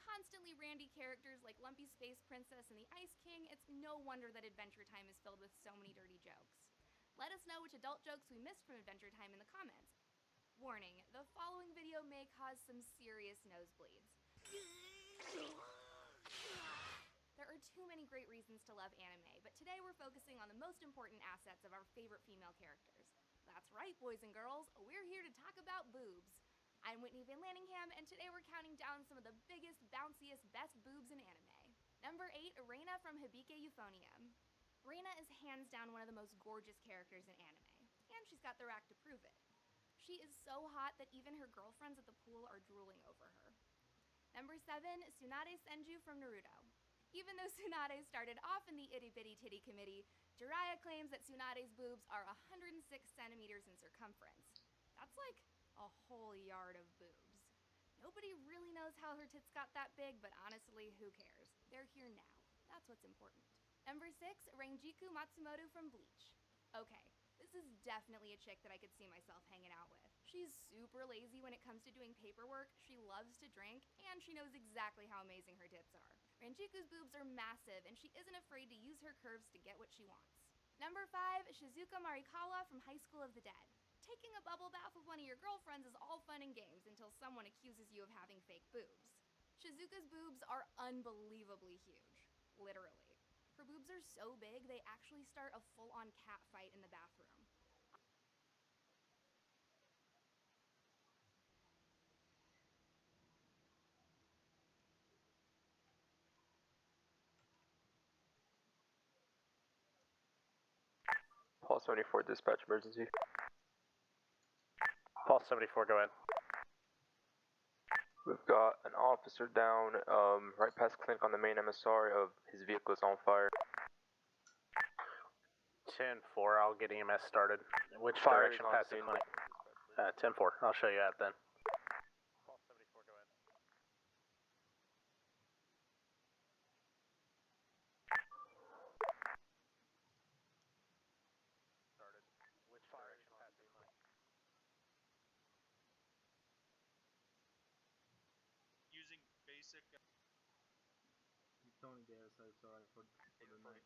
Constantly randy characters like Lumpy Space Princess and the Ice King, it's no wonder that Adventure Time is filled with so many dirty jokes. Let us know which adult jokes we missed from Adventure Time in the comments. Warning, the following video may cause some serious nosebleeds. There are too many great reasons to love anime, but today we're focusing on the most important assets of our favorite female characters. That's right, boys and girls, we're here to talk about boobs. I'm Whitney Van Lanningham, and today we're counting down some of the biggest, bounciest, best boobs in anime. Number 8, Reina from Hibike Euphonium. Reina is hands down one of the most gorgeous characters in anime, and she's got the rack to prove it. She is so hot that even her girlfriends at the pool are drooling over her. Number 7, Tsunade Senju from Naruto. Even though Tsunade started off in the Itty Bitty Titty Committee, Jiraiya claims that Tsunade's boobs are 106 centimeters in circumference. That's like a whole yard of boobs. Nobody really knows how her tits got that big, but honestly, who cares? They're here now. That's what's important. Number 6, Renjiku Matsumoto from Bleach. Okay, this is definitely a chick that I could see myself hanging out with. She's super lazy when it comes to doing paperwork, she loves to drink, and she knows exactly how amazing her tits are. Renjiku's boobs are massive, and she isn't afraid to use her curves to get what she wants. Number 5, Shizuka Marikawa from High School of the Dead. Taking a bubble bath with one of your girlfriends is all fun and games until someone accuses you of having fake boobs. Shizuka's boobs are unbelievably huge. Literally. Her boobs are so big, they actually start a full-on cat fight in the bathroom. Paul 74, dispatch emergency. Paul 74, go ahead. We've got an officer down right past clinic on the main MSR of his vehicle is on fire. 10-4, I'll get EMS started. Which Fire direction is on past the scene. clinic? 10-4, I'll show you out then. Paul 74, go ahead. Started. Which direction past the clinic? Using basic. Tony there, so sorry for the night.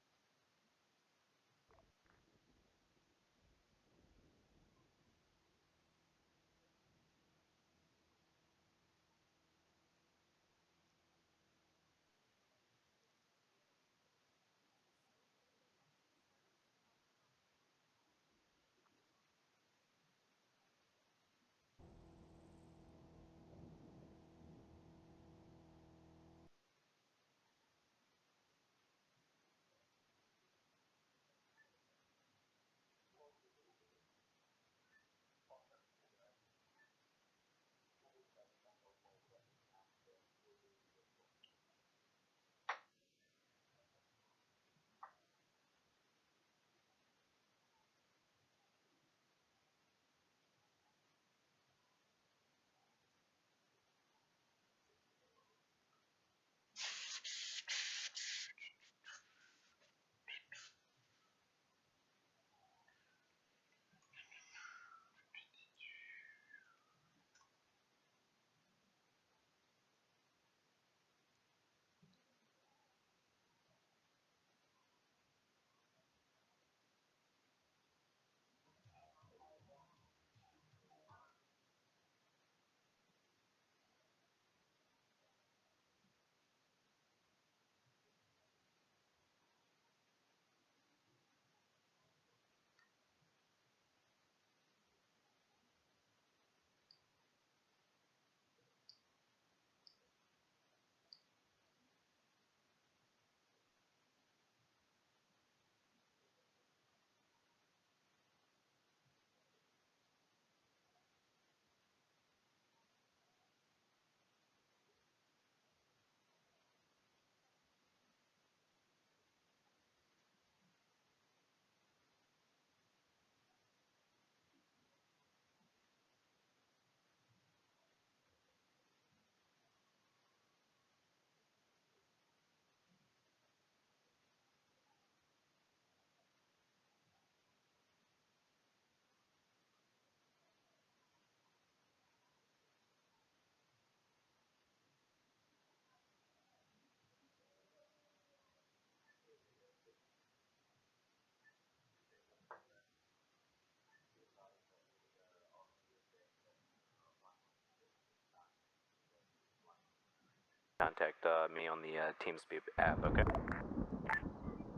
contact me on the TeamSpeak app, okay?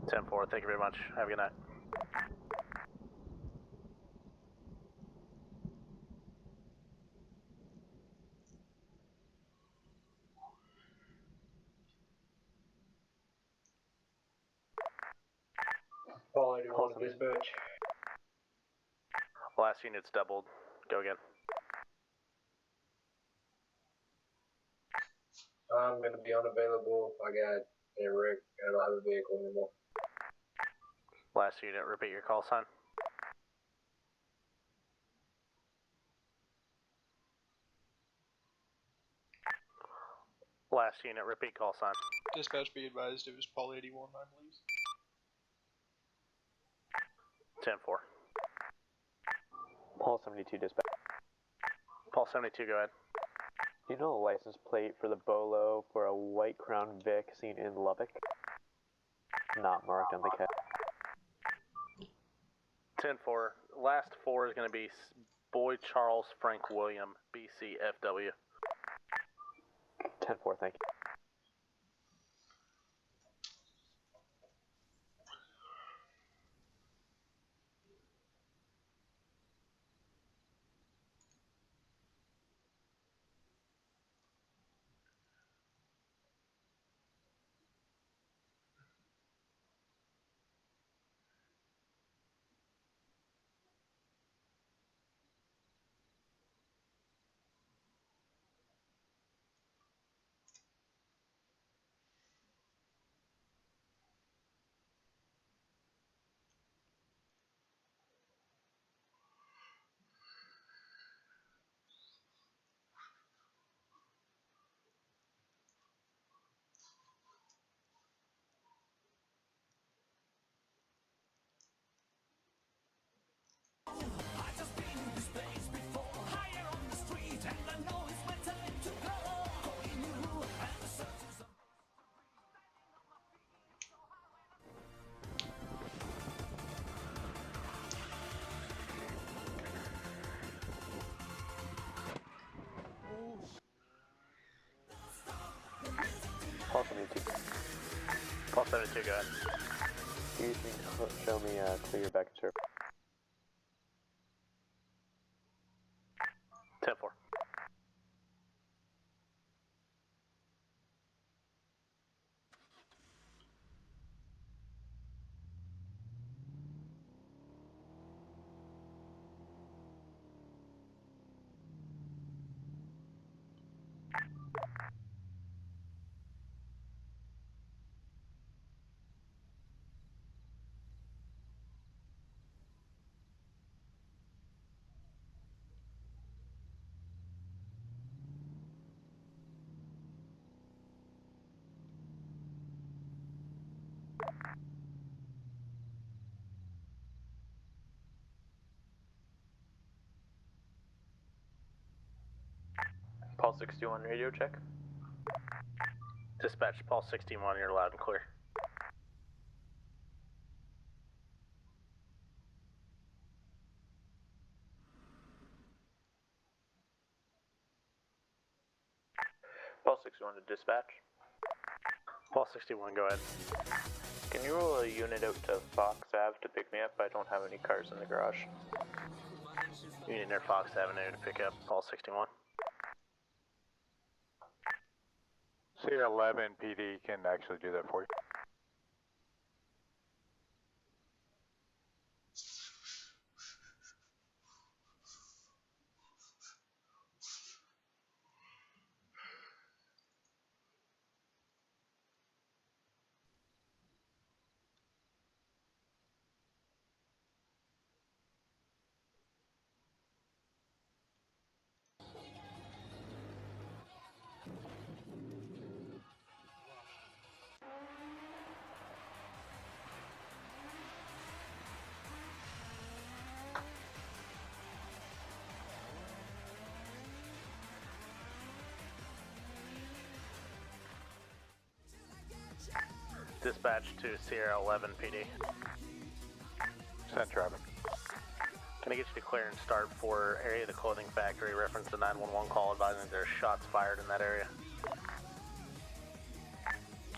10-4, thank you very much. Have a good night. Paul 81 dispatch. Last unit's doubled. Go again. I'm gonna be unavailable. I got a wreck. I don't have a vehicle anymore. Last unit, repeat your call sign. Last unit, repeat call sign. Dispatch, be advised, it was Paul 81, I believe. 10-4. Paul 72 dispatch. Paul 72, go ahead. Do you know the license plate for the Bolo for a white Crown Vic seen in Lubbock? Not marked on the cab. 10-4. Last 4 is going to be Boy Charles Frank William, BCFW. 10-4, thank you. Paul 72. Paul 72, go ahead. You can show me clear back and serve. 10-4. Paul 61 radio check. Dispatch, Paul 61, you're loud and clear. Paul 61 to dispatch. Paul 61, go ahead. Can you roll a unit out to Fox Ave to pick me up? I don't have any cars in the garage. Unit near Fox Avenue to pick up Paul 61. C11 PD can actually do that for you. Dispatch to Sierra 11 PD. Send traffic. Can I get you to clear and start for area of the clothing factory? Reference the 911 call advising there's shots fired in that area.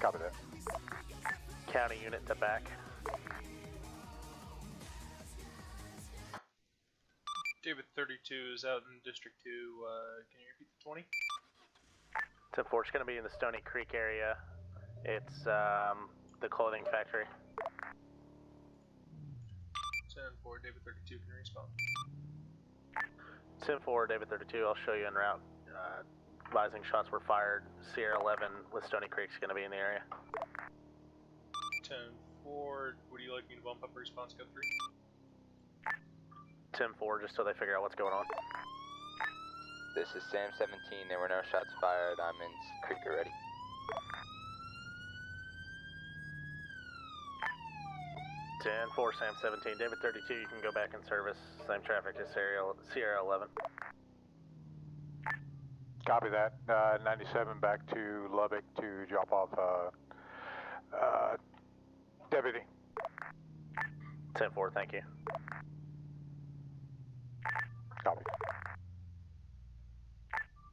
Copy that. County unit to back. David 32 is out in District 2. Can you repeat the 20? 10-4, it's going to be in the Stony Creek area. It's the clothing factory. 10-4, David 32, can you respawn? 10-4, David 32, I'll show you en route. Advising shots were fired. Sierra 11 with Stony Creek's going to be in the area. 10-4, would you like me to bump up response code 3? 10-4, just so they figure out what's going on. This is Sam 17. There were no shots fired. I'm in Creek already. Ten 4, Sam 17, David 32, you can go back in service. Same traffic as Sierra 11. Copy that. 97 back to Lubbock to drop off deputy. 10-4, thank you. Copy.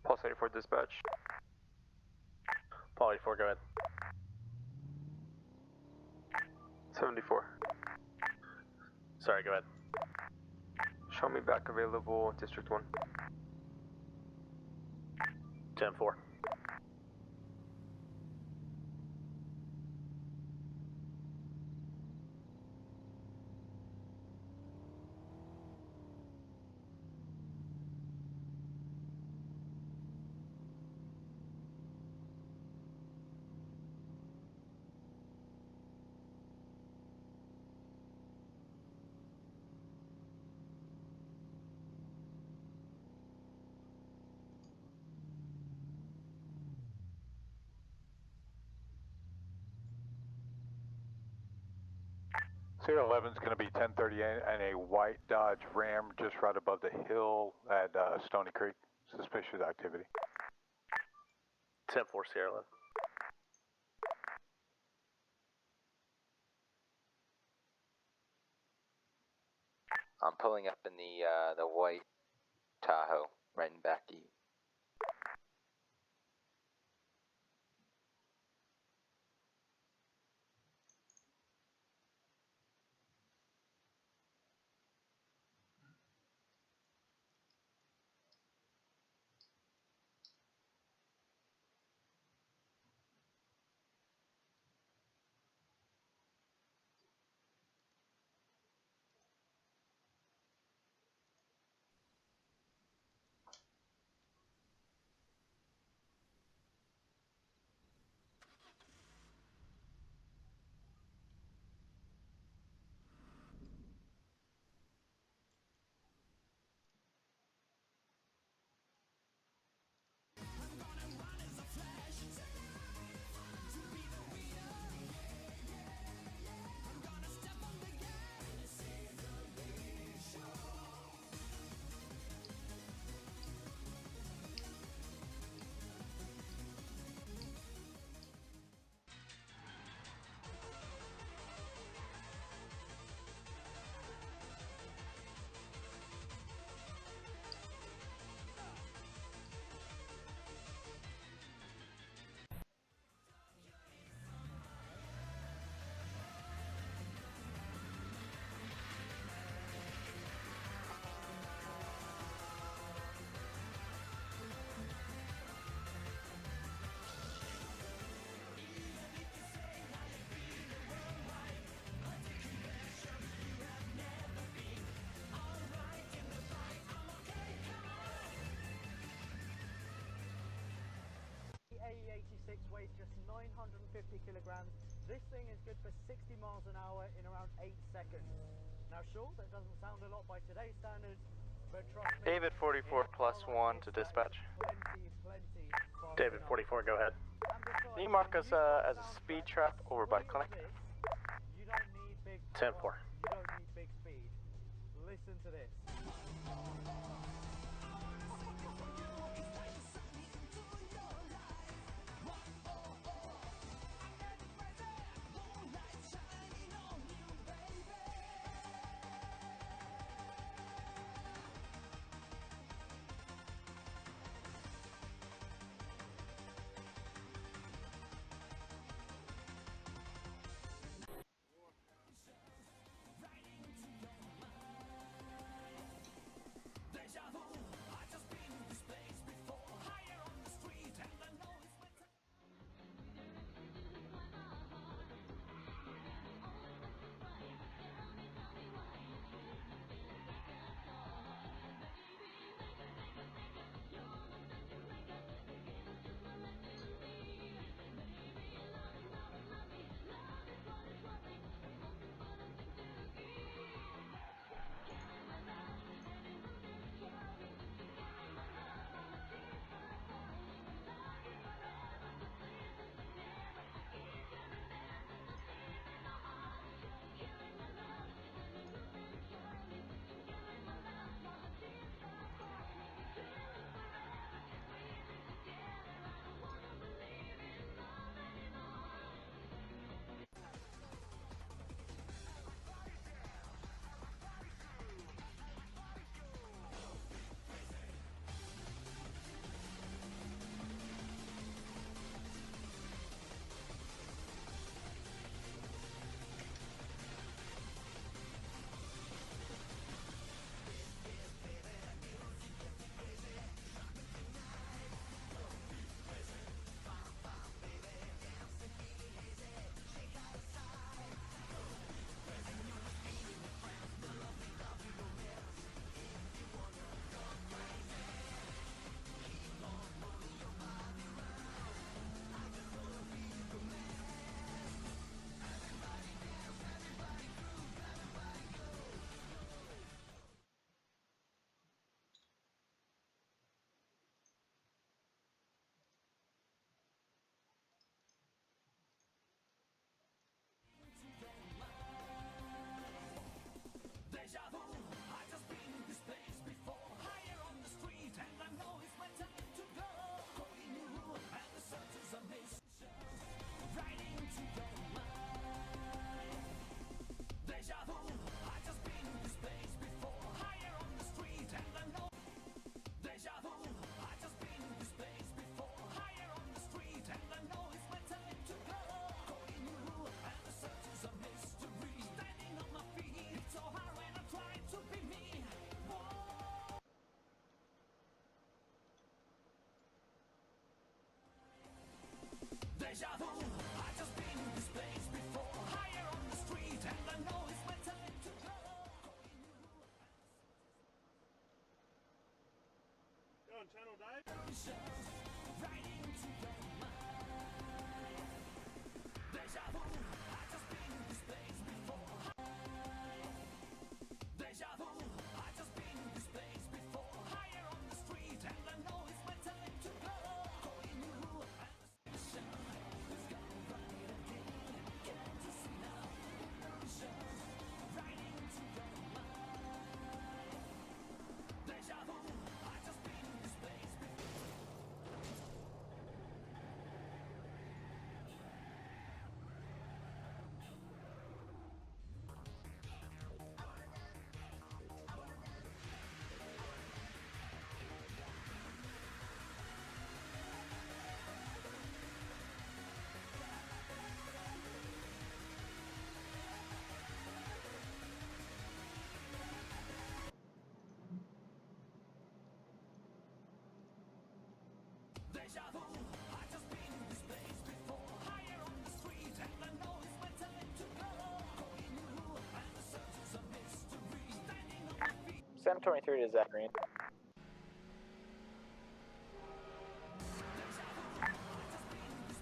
Pulse 84 dispatch. Paul 84, go ahead. 74. Sorry, go ahead. Show me back available, District 1. 10-4. Sierra 11's going to be 1030 and a white Dodge Ram just right above the hill at Stony Creek. Suspicious activity. 10-4, Sierra 11. I'm pulling up in the white Tahoe, right in back to you. AE86 weighs just 950 kilograms. This thing is good for 60 miles an hour in around 8 seconds. Now sure, that doesn't sound a lot by today's standards, but trust me... David 44 plus 1 to dispatch. Plenty David 44, go ahead. Can you mark us as a speed trap over by clinic? You don't need big 10-4. You don't need big speed. Listen to this. Sam 23 to Zach Green.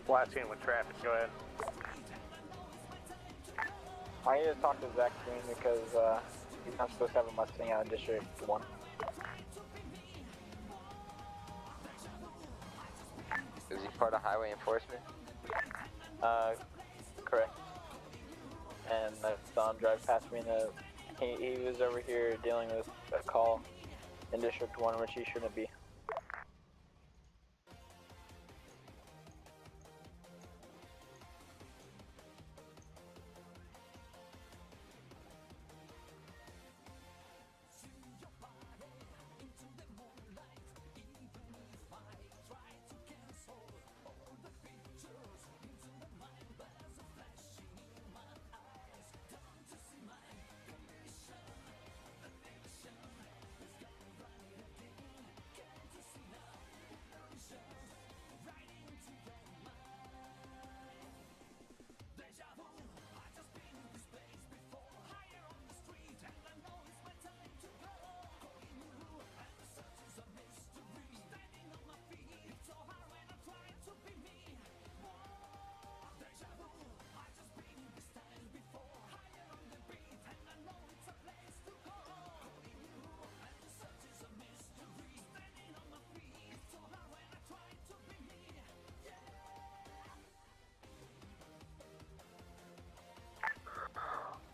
Last scene with traffic, go ahead. I need to talk to Zach Green because he's not supposed to have a Mustang out in District 1. Is he part of highway enforcement? Correct. And I saw him drive past me and he was over here dealing with a call in District 1, which he shouldn't be.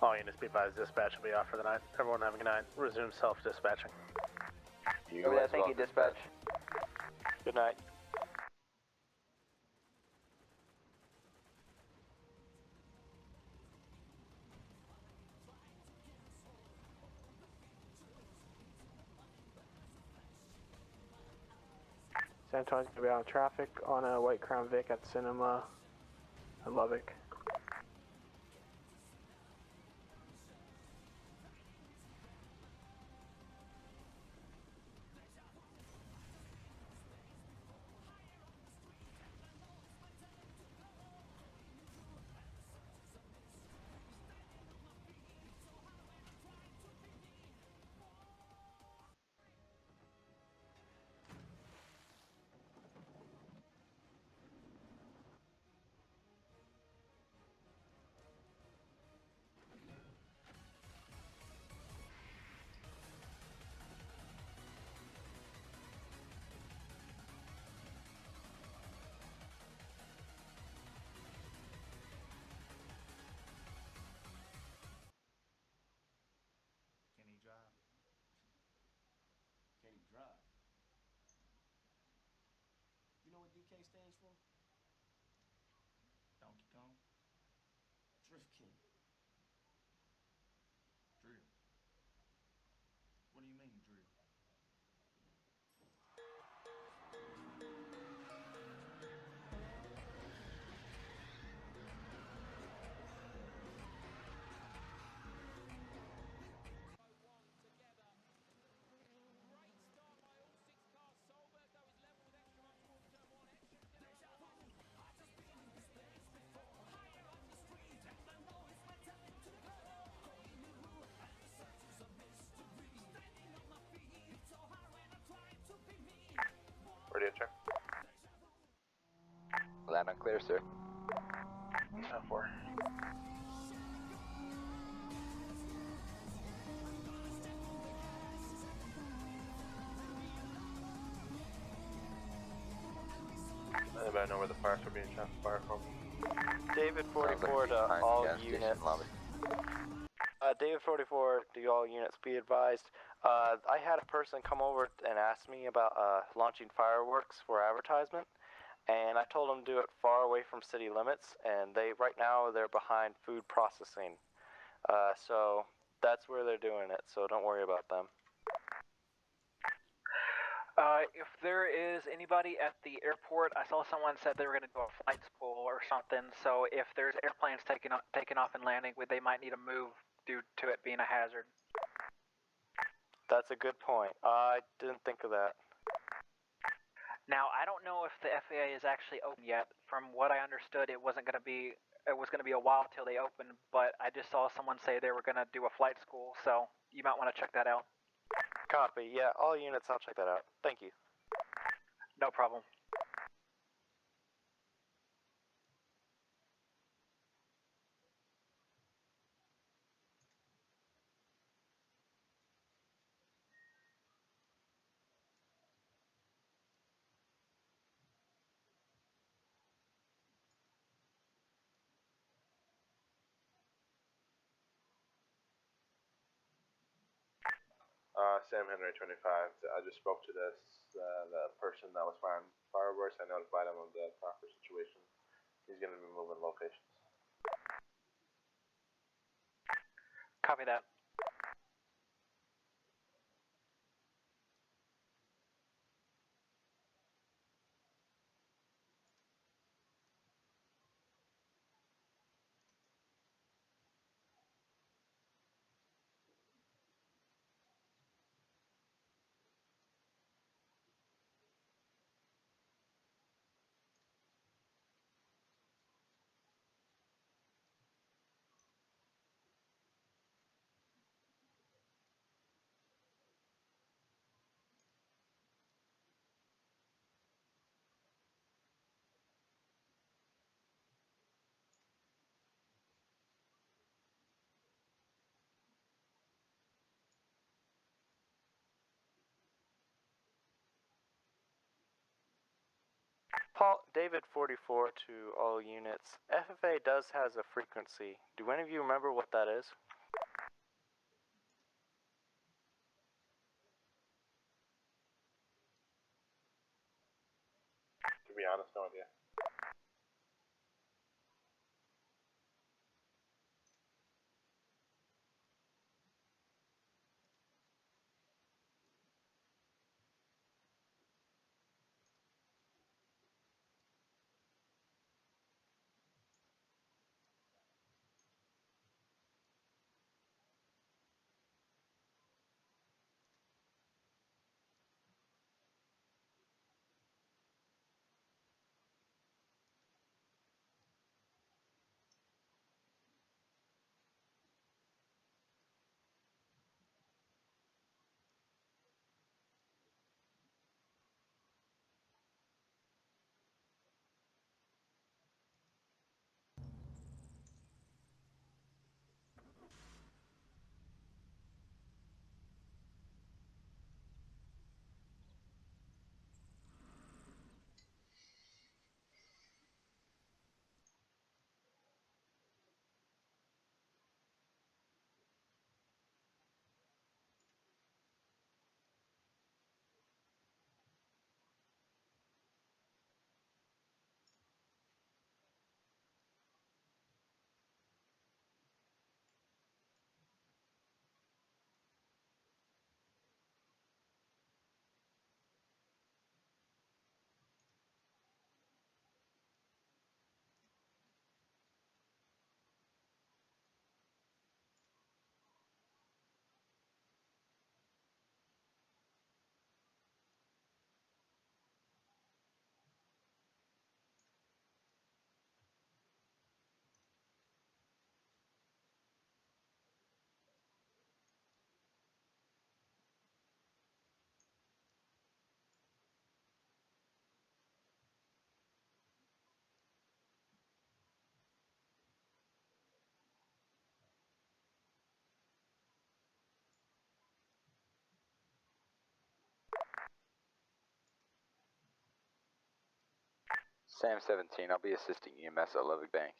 All units be advised, dispatch will be off for the night. Everyone have a good night. Resume self-dispatching. Thank you, dispatch. Good night. San Antonio's gonna be out of traffic on a White Crown Vic at Cinema in Lubbock. You know what DK stands for? Donkey Kong. Drift King. Drill. What do you mean, drill? there, sir. 4. Anybody know where the fires are being fired from? David Sounds like 44 to behind the all gas station units. lobby. David 44 to all units, be advised. I had a person come over and ask me about launching fireworks for advertisement, and I told them to do it far away from city limits, and right now they're behind food processing. So that's where they're doing it, so don't worry about them. If there is anybody at the airport, I saw someone said they were going to do a flight school or something. So if there's airplanes taking off and landing, they might need to move due to it being a hazard. That's a good point. I didn't think of that. Now I don't know if the FAA is actually open yet. From what I understood, it was going to be a while till they opened. But I just saw someone say they were going to do a flight school, so you might want to check that out. Copy. Yeah, all units, I'll check that out. Thank you. No problem. Sam Henry 25. I just spoke to the person that was firing fireworks. I notified him of the proper situation. He's going to be moving locations. Copy that. Paul, David 44 to all units. FFA has a frequency. Do any of you remember what that is? To be honest, no idea. Sam 17, I'll be assisting EMS at Lubbock Bank.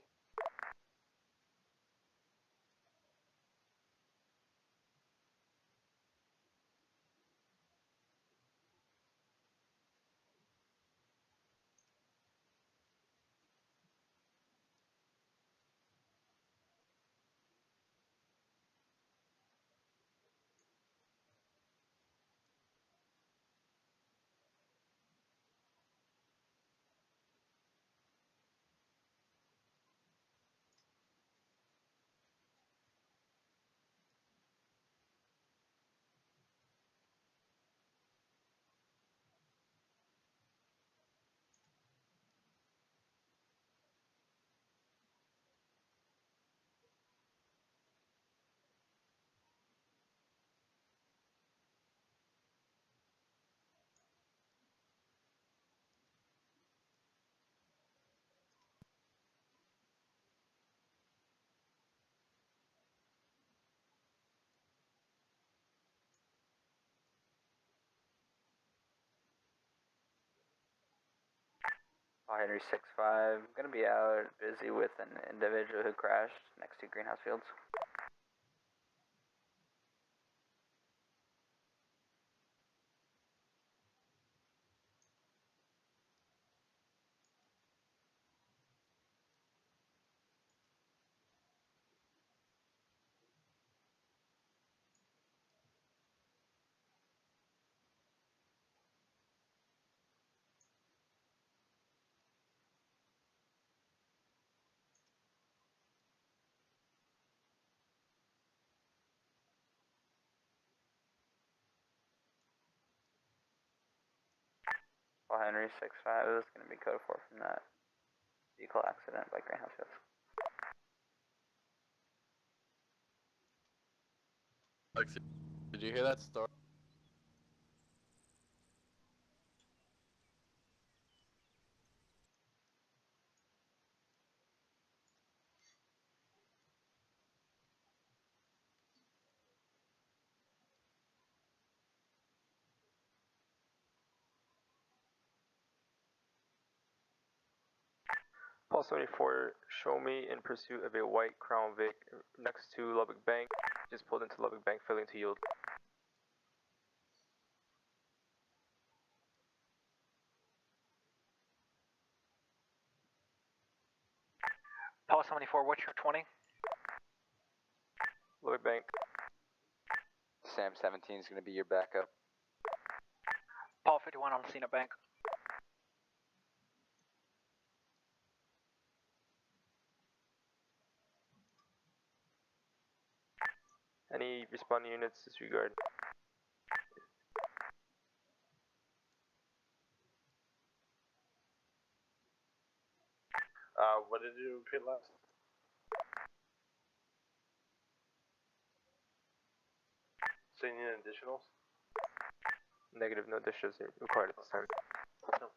Henry 6-5, gonna be out busy with an individual who crashed next to Greenhouse Fields. Paul Henry 6-5, this is gonna be code 4 from that vehicle accident by Greenhouse Fields. Lexi, did you hear that story? Paul 74, show me in pursuit of a white Crown Vic next to Lubbock Bank. Just pulled into Lubbock Bank, failing to yield. Paul 74, what's your 20? Lubbock Bank. Sam 17 is going to be your backup. Paul 51 on Cena Bank. Any responding units disregard. What did you repeat last? So you need additionals? Negative, no dishes required at this time. 10-4.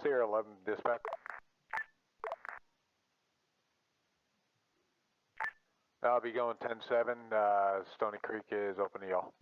Sierra 11 dispatch. I'll be going 10-7. Stony Creek is open to y'all.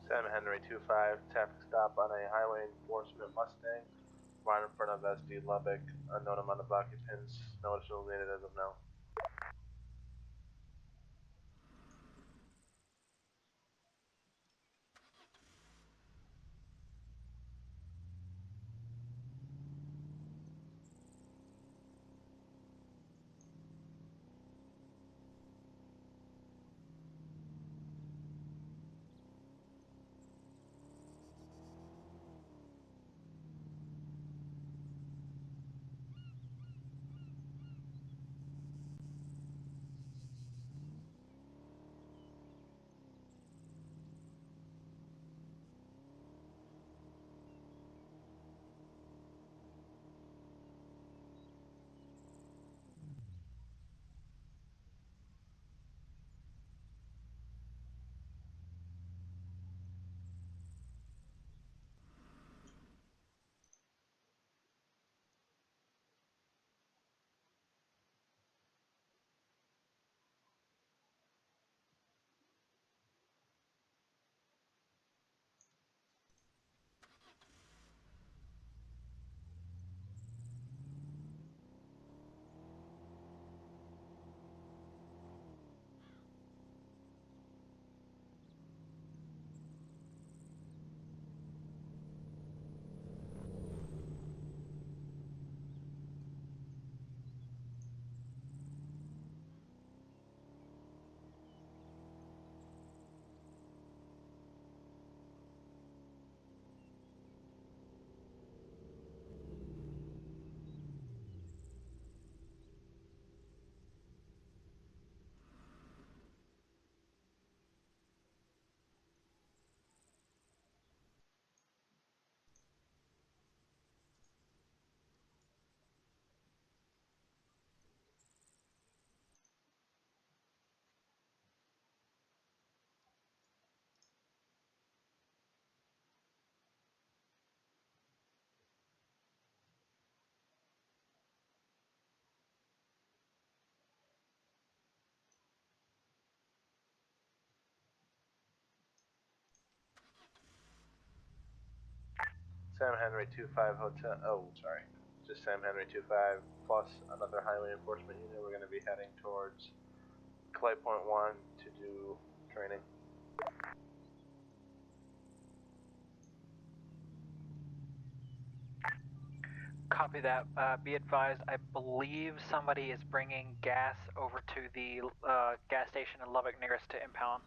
Sam Henry 25, traffic stop on a highway enforcement Mustang, right in front of SD Lubbock, unknown amount of occupants, no additional needed as of now. Sam Henry 25 hotel, just Sam Henry 25 plus another highway enforcement unit. We're going to be heading towards Clay Point 1 to do training. Copy that. Be advised, I believe somebody is bringing gas over to the gas station in Lubbock nearest to impound.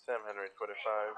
Sam Henry 25.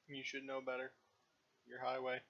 You should know better. Your highway.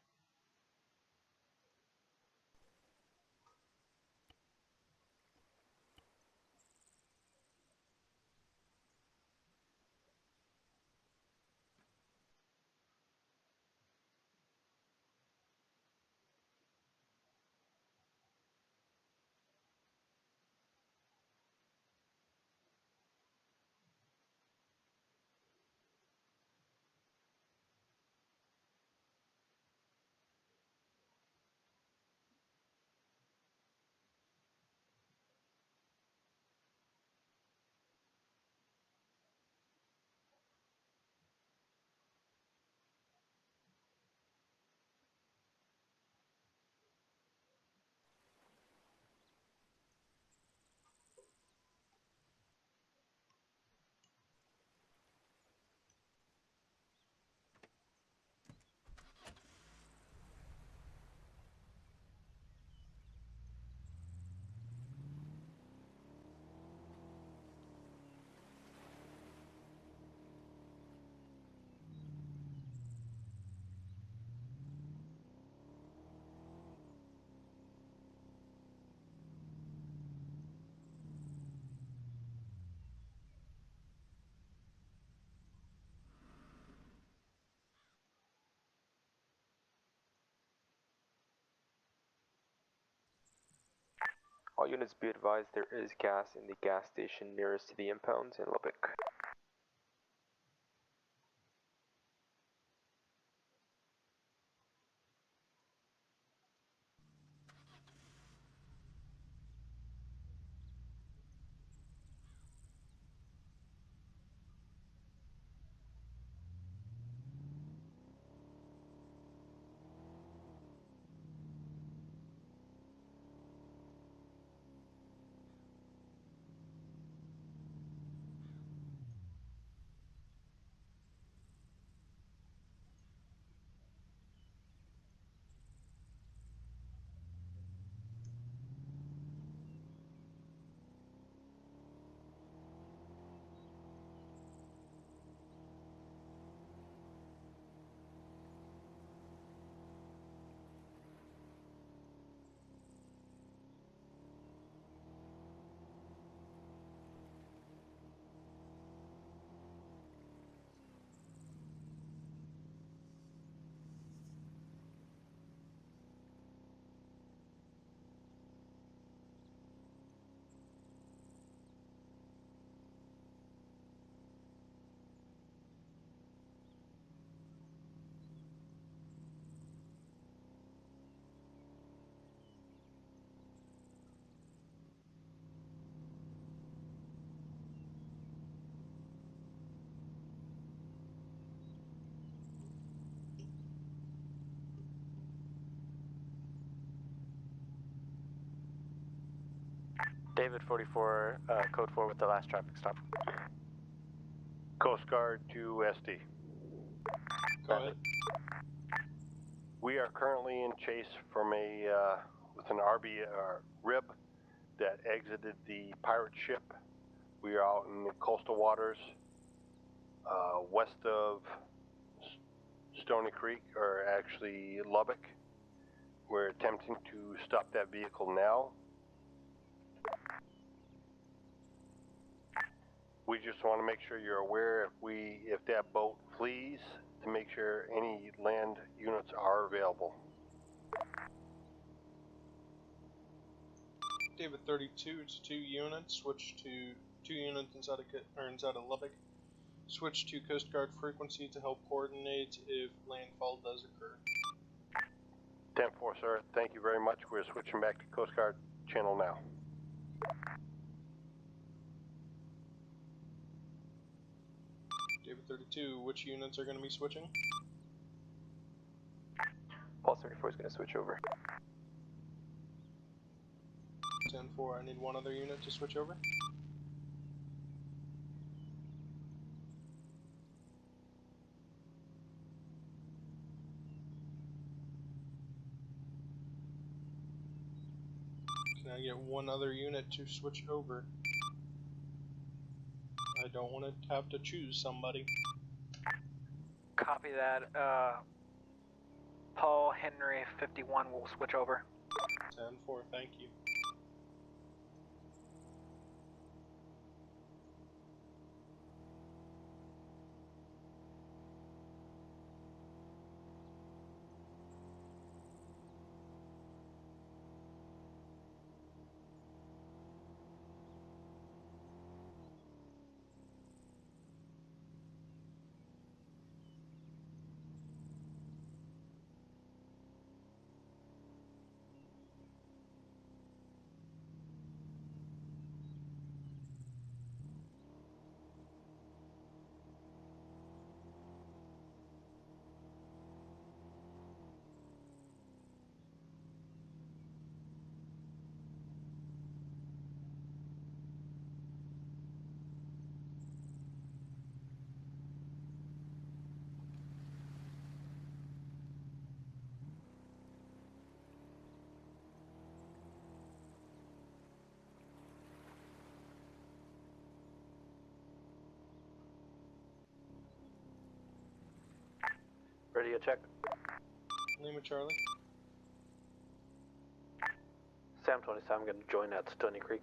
All units be advised there is gas in the gas station nearest to the impounds in Lubbock. David 44, code 4 with the last traffic stop. Coast Guard to SD. Go ahead. We are currently in chase from with an rib that exited the pirate ship. We are out in the coastal waters west of Stony Creek, or actually Lubbock. We're attempting to stop that vehicle now. We just want to make sure you're aware if that boat flees, to make sure any land units are available. David 32, it's 2 units. Switch to 2 units inside of Lubbock. Switch to Coast Guard frequency to help coordinate if landfall does occur. 10-4, sir. Thank you very much. We're switching back to Coast Guard channel now. David 32, which units are going to be switching? Paul 34 is going to switch over. 10-4, I need one other unit to switch over. Can I get one other unit to switch over? I don't want to have to choose somebody. Copy that. Paul Henry 51 will switch over. 10-4, thank you. Ready to check? Lima Charlie. Sam 27, I'm going to join at Stony Creek.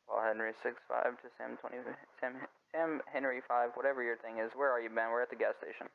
Paul Henry 65 to Sam Henry 5, whatever your thing is. Where are you, Ben? We're at the gas station.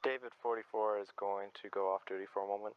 David 44 is going to go off duty for a moment.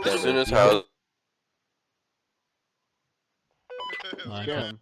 As soon as how. Jim.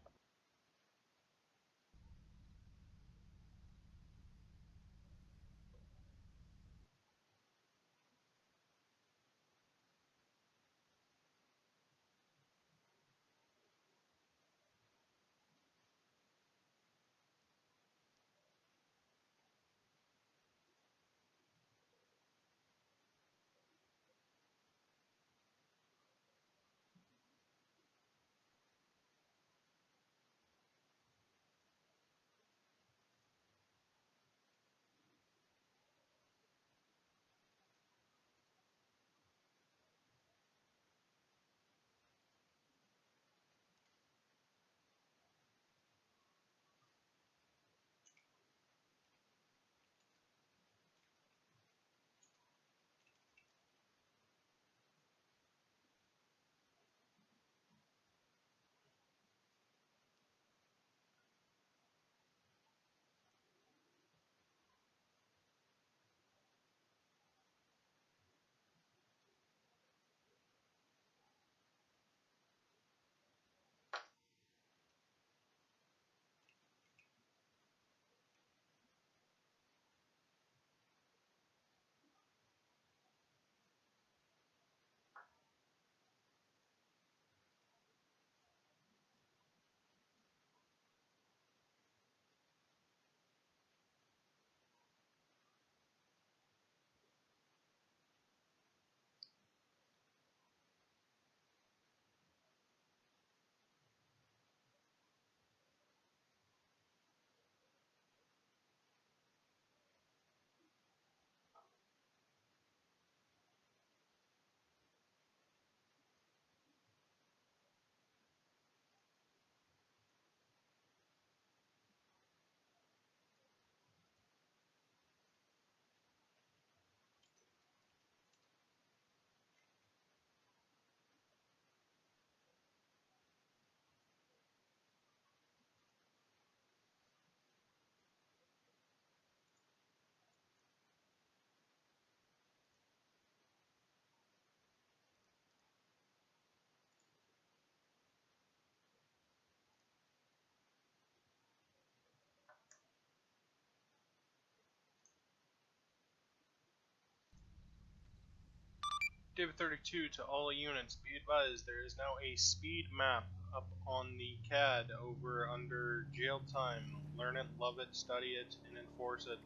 David 32 to all units, be advised there is now a speed map up on the CAD over under jail time. Learn it, love it, study it, and enforce it.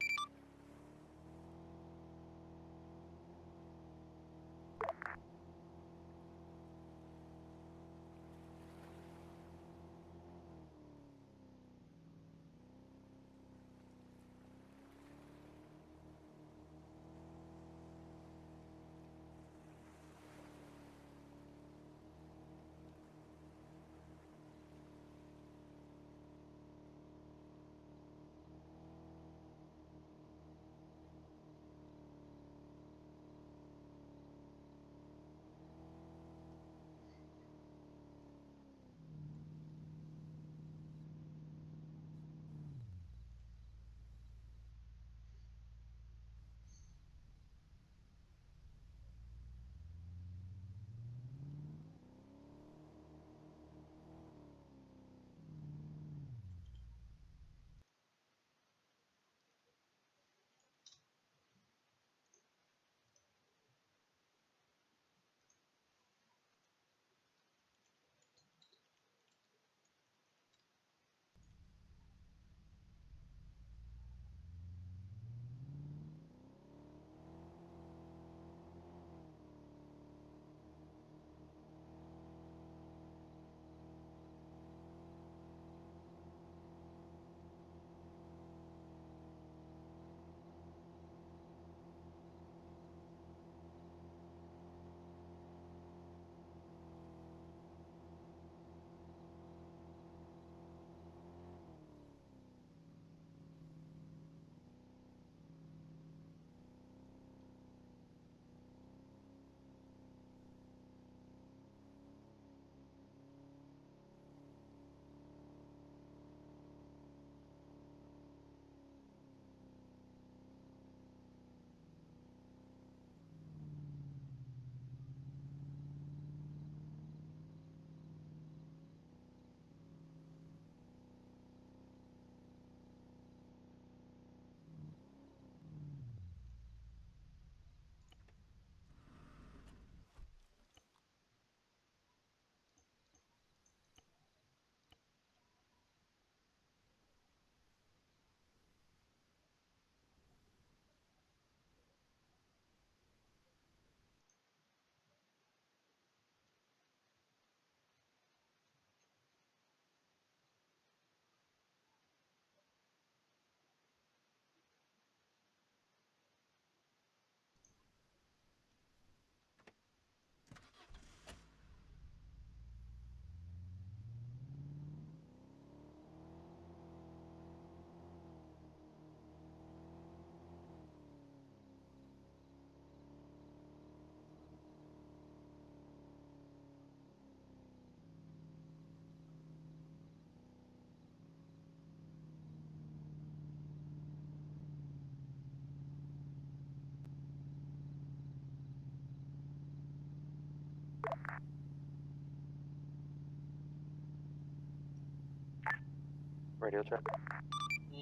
Radio check.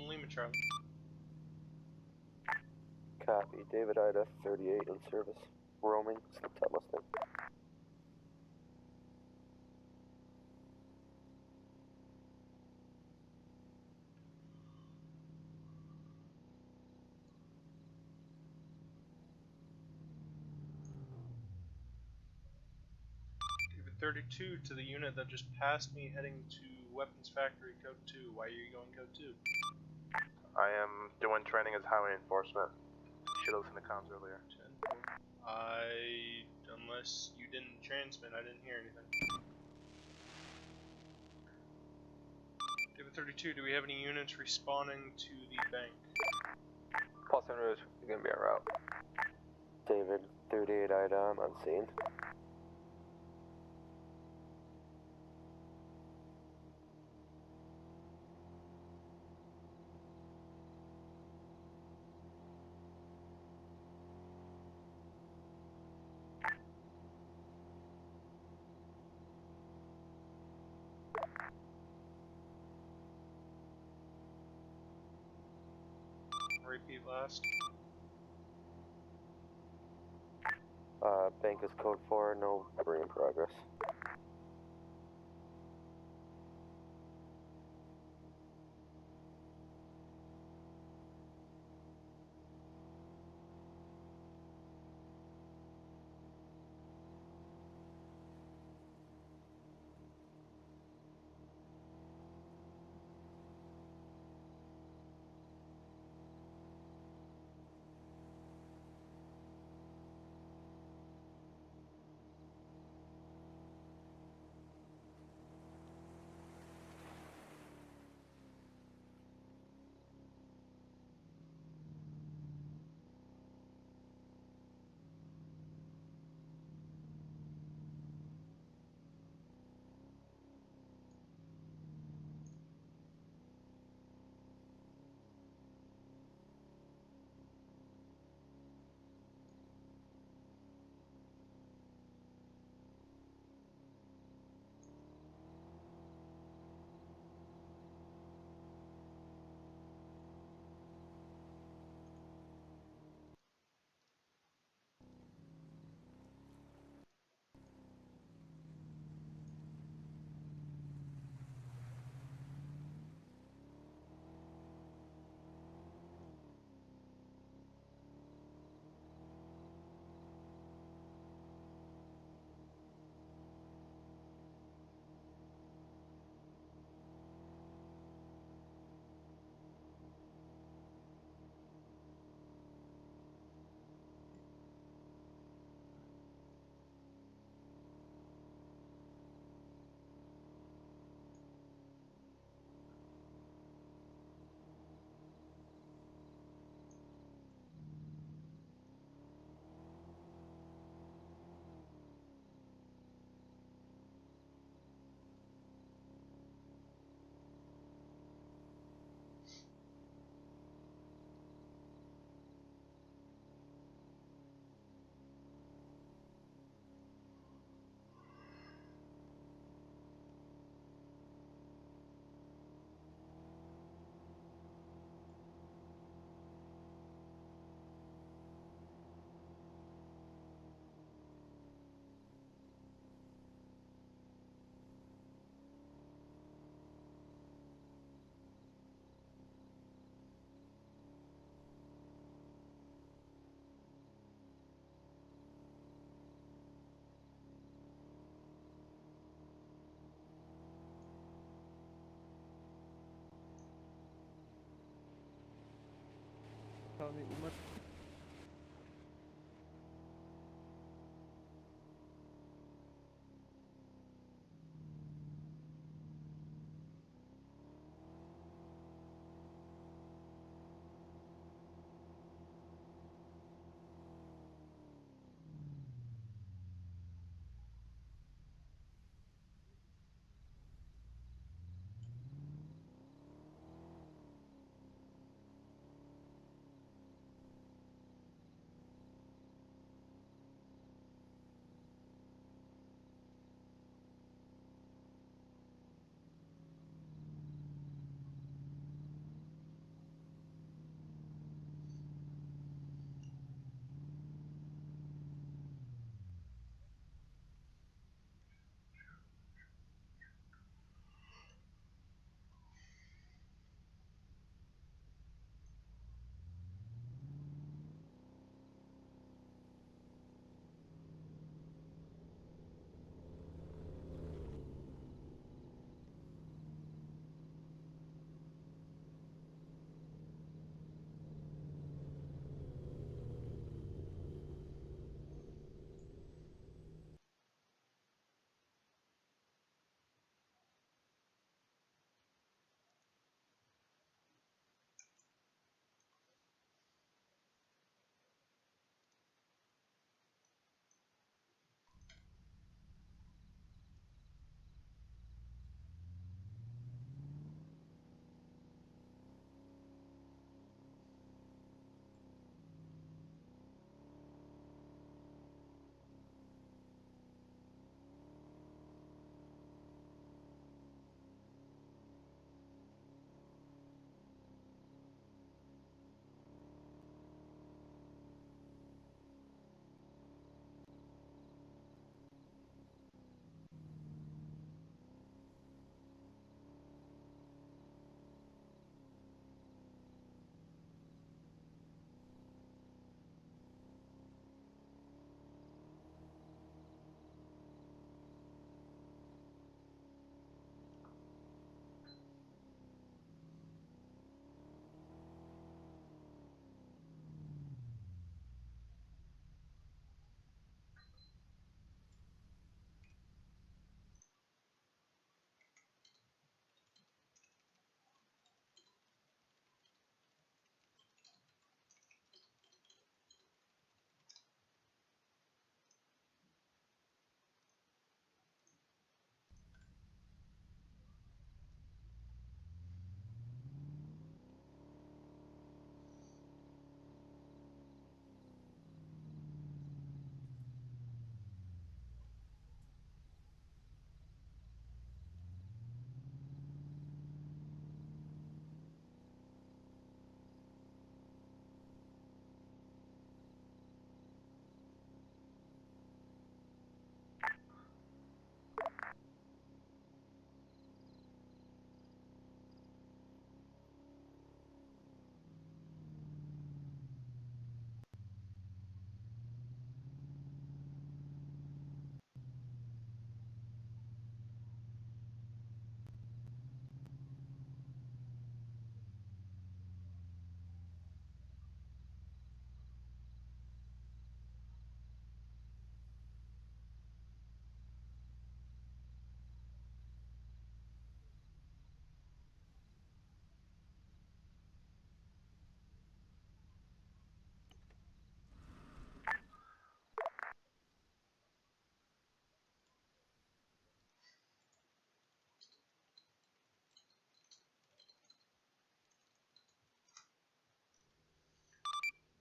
Lima Charlie. Copy. David Ida, 38 in service. Roaming, Sliptop Mustang. David 32 to the unit that just passed me heading to Weapons Factory Code 2. Why are you going Code 2? I am doing training as highway enforcement. Should listen to comms earlier. Unless you didn't transmit, I didn't hear anything. David 32, do we have any units responding to the bank? Paul 7 Rose is going to be en route. David 38 Ida, I'm on scene. Repeat last. Bank is code 4, no debris in progress.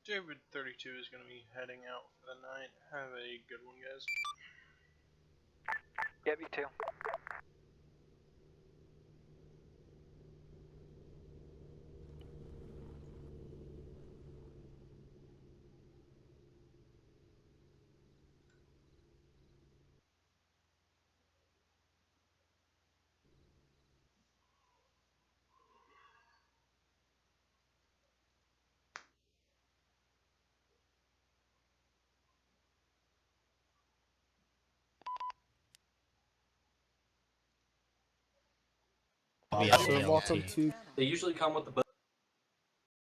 David 32 is going to be heading out for the night. Have a good one, guys. Yep, you too. Welcome to. They usually come with the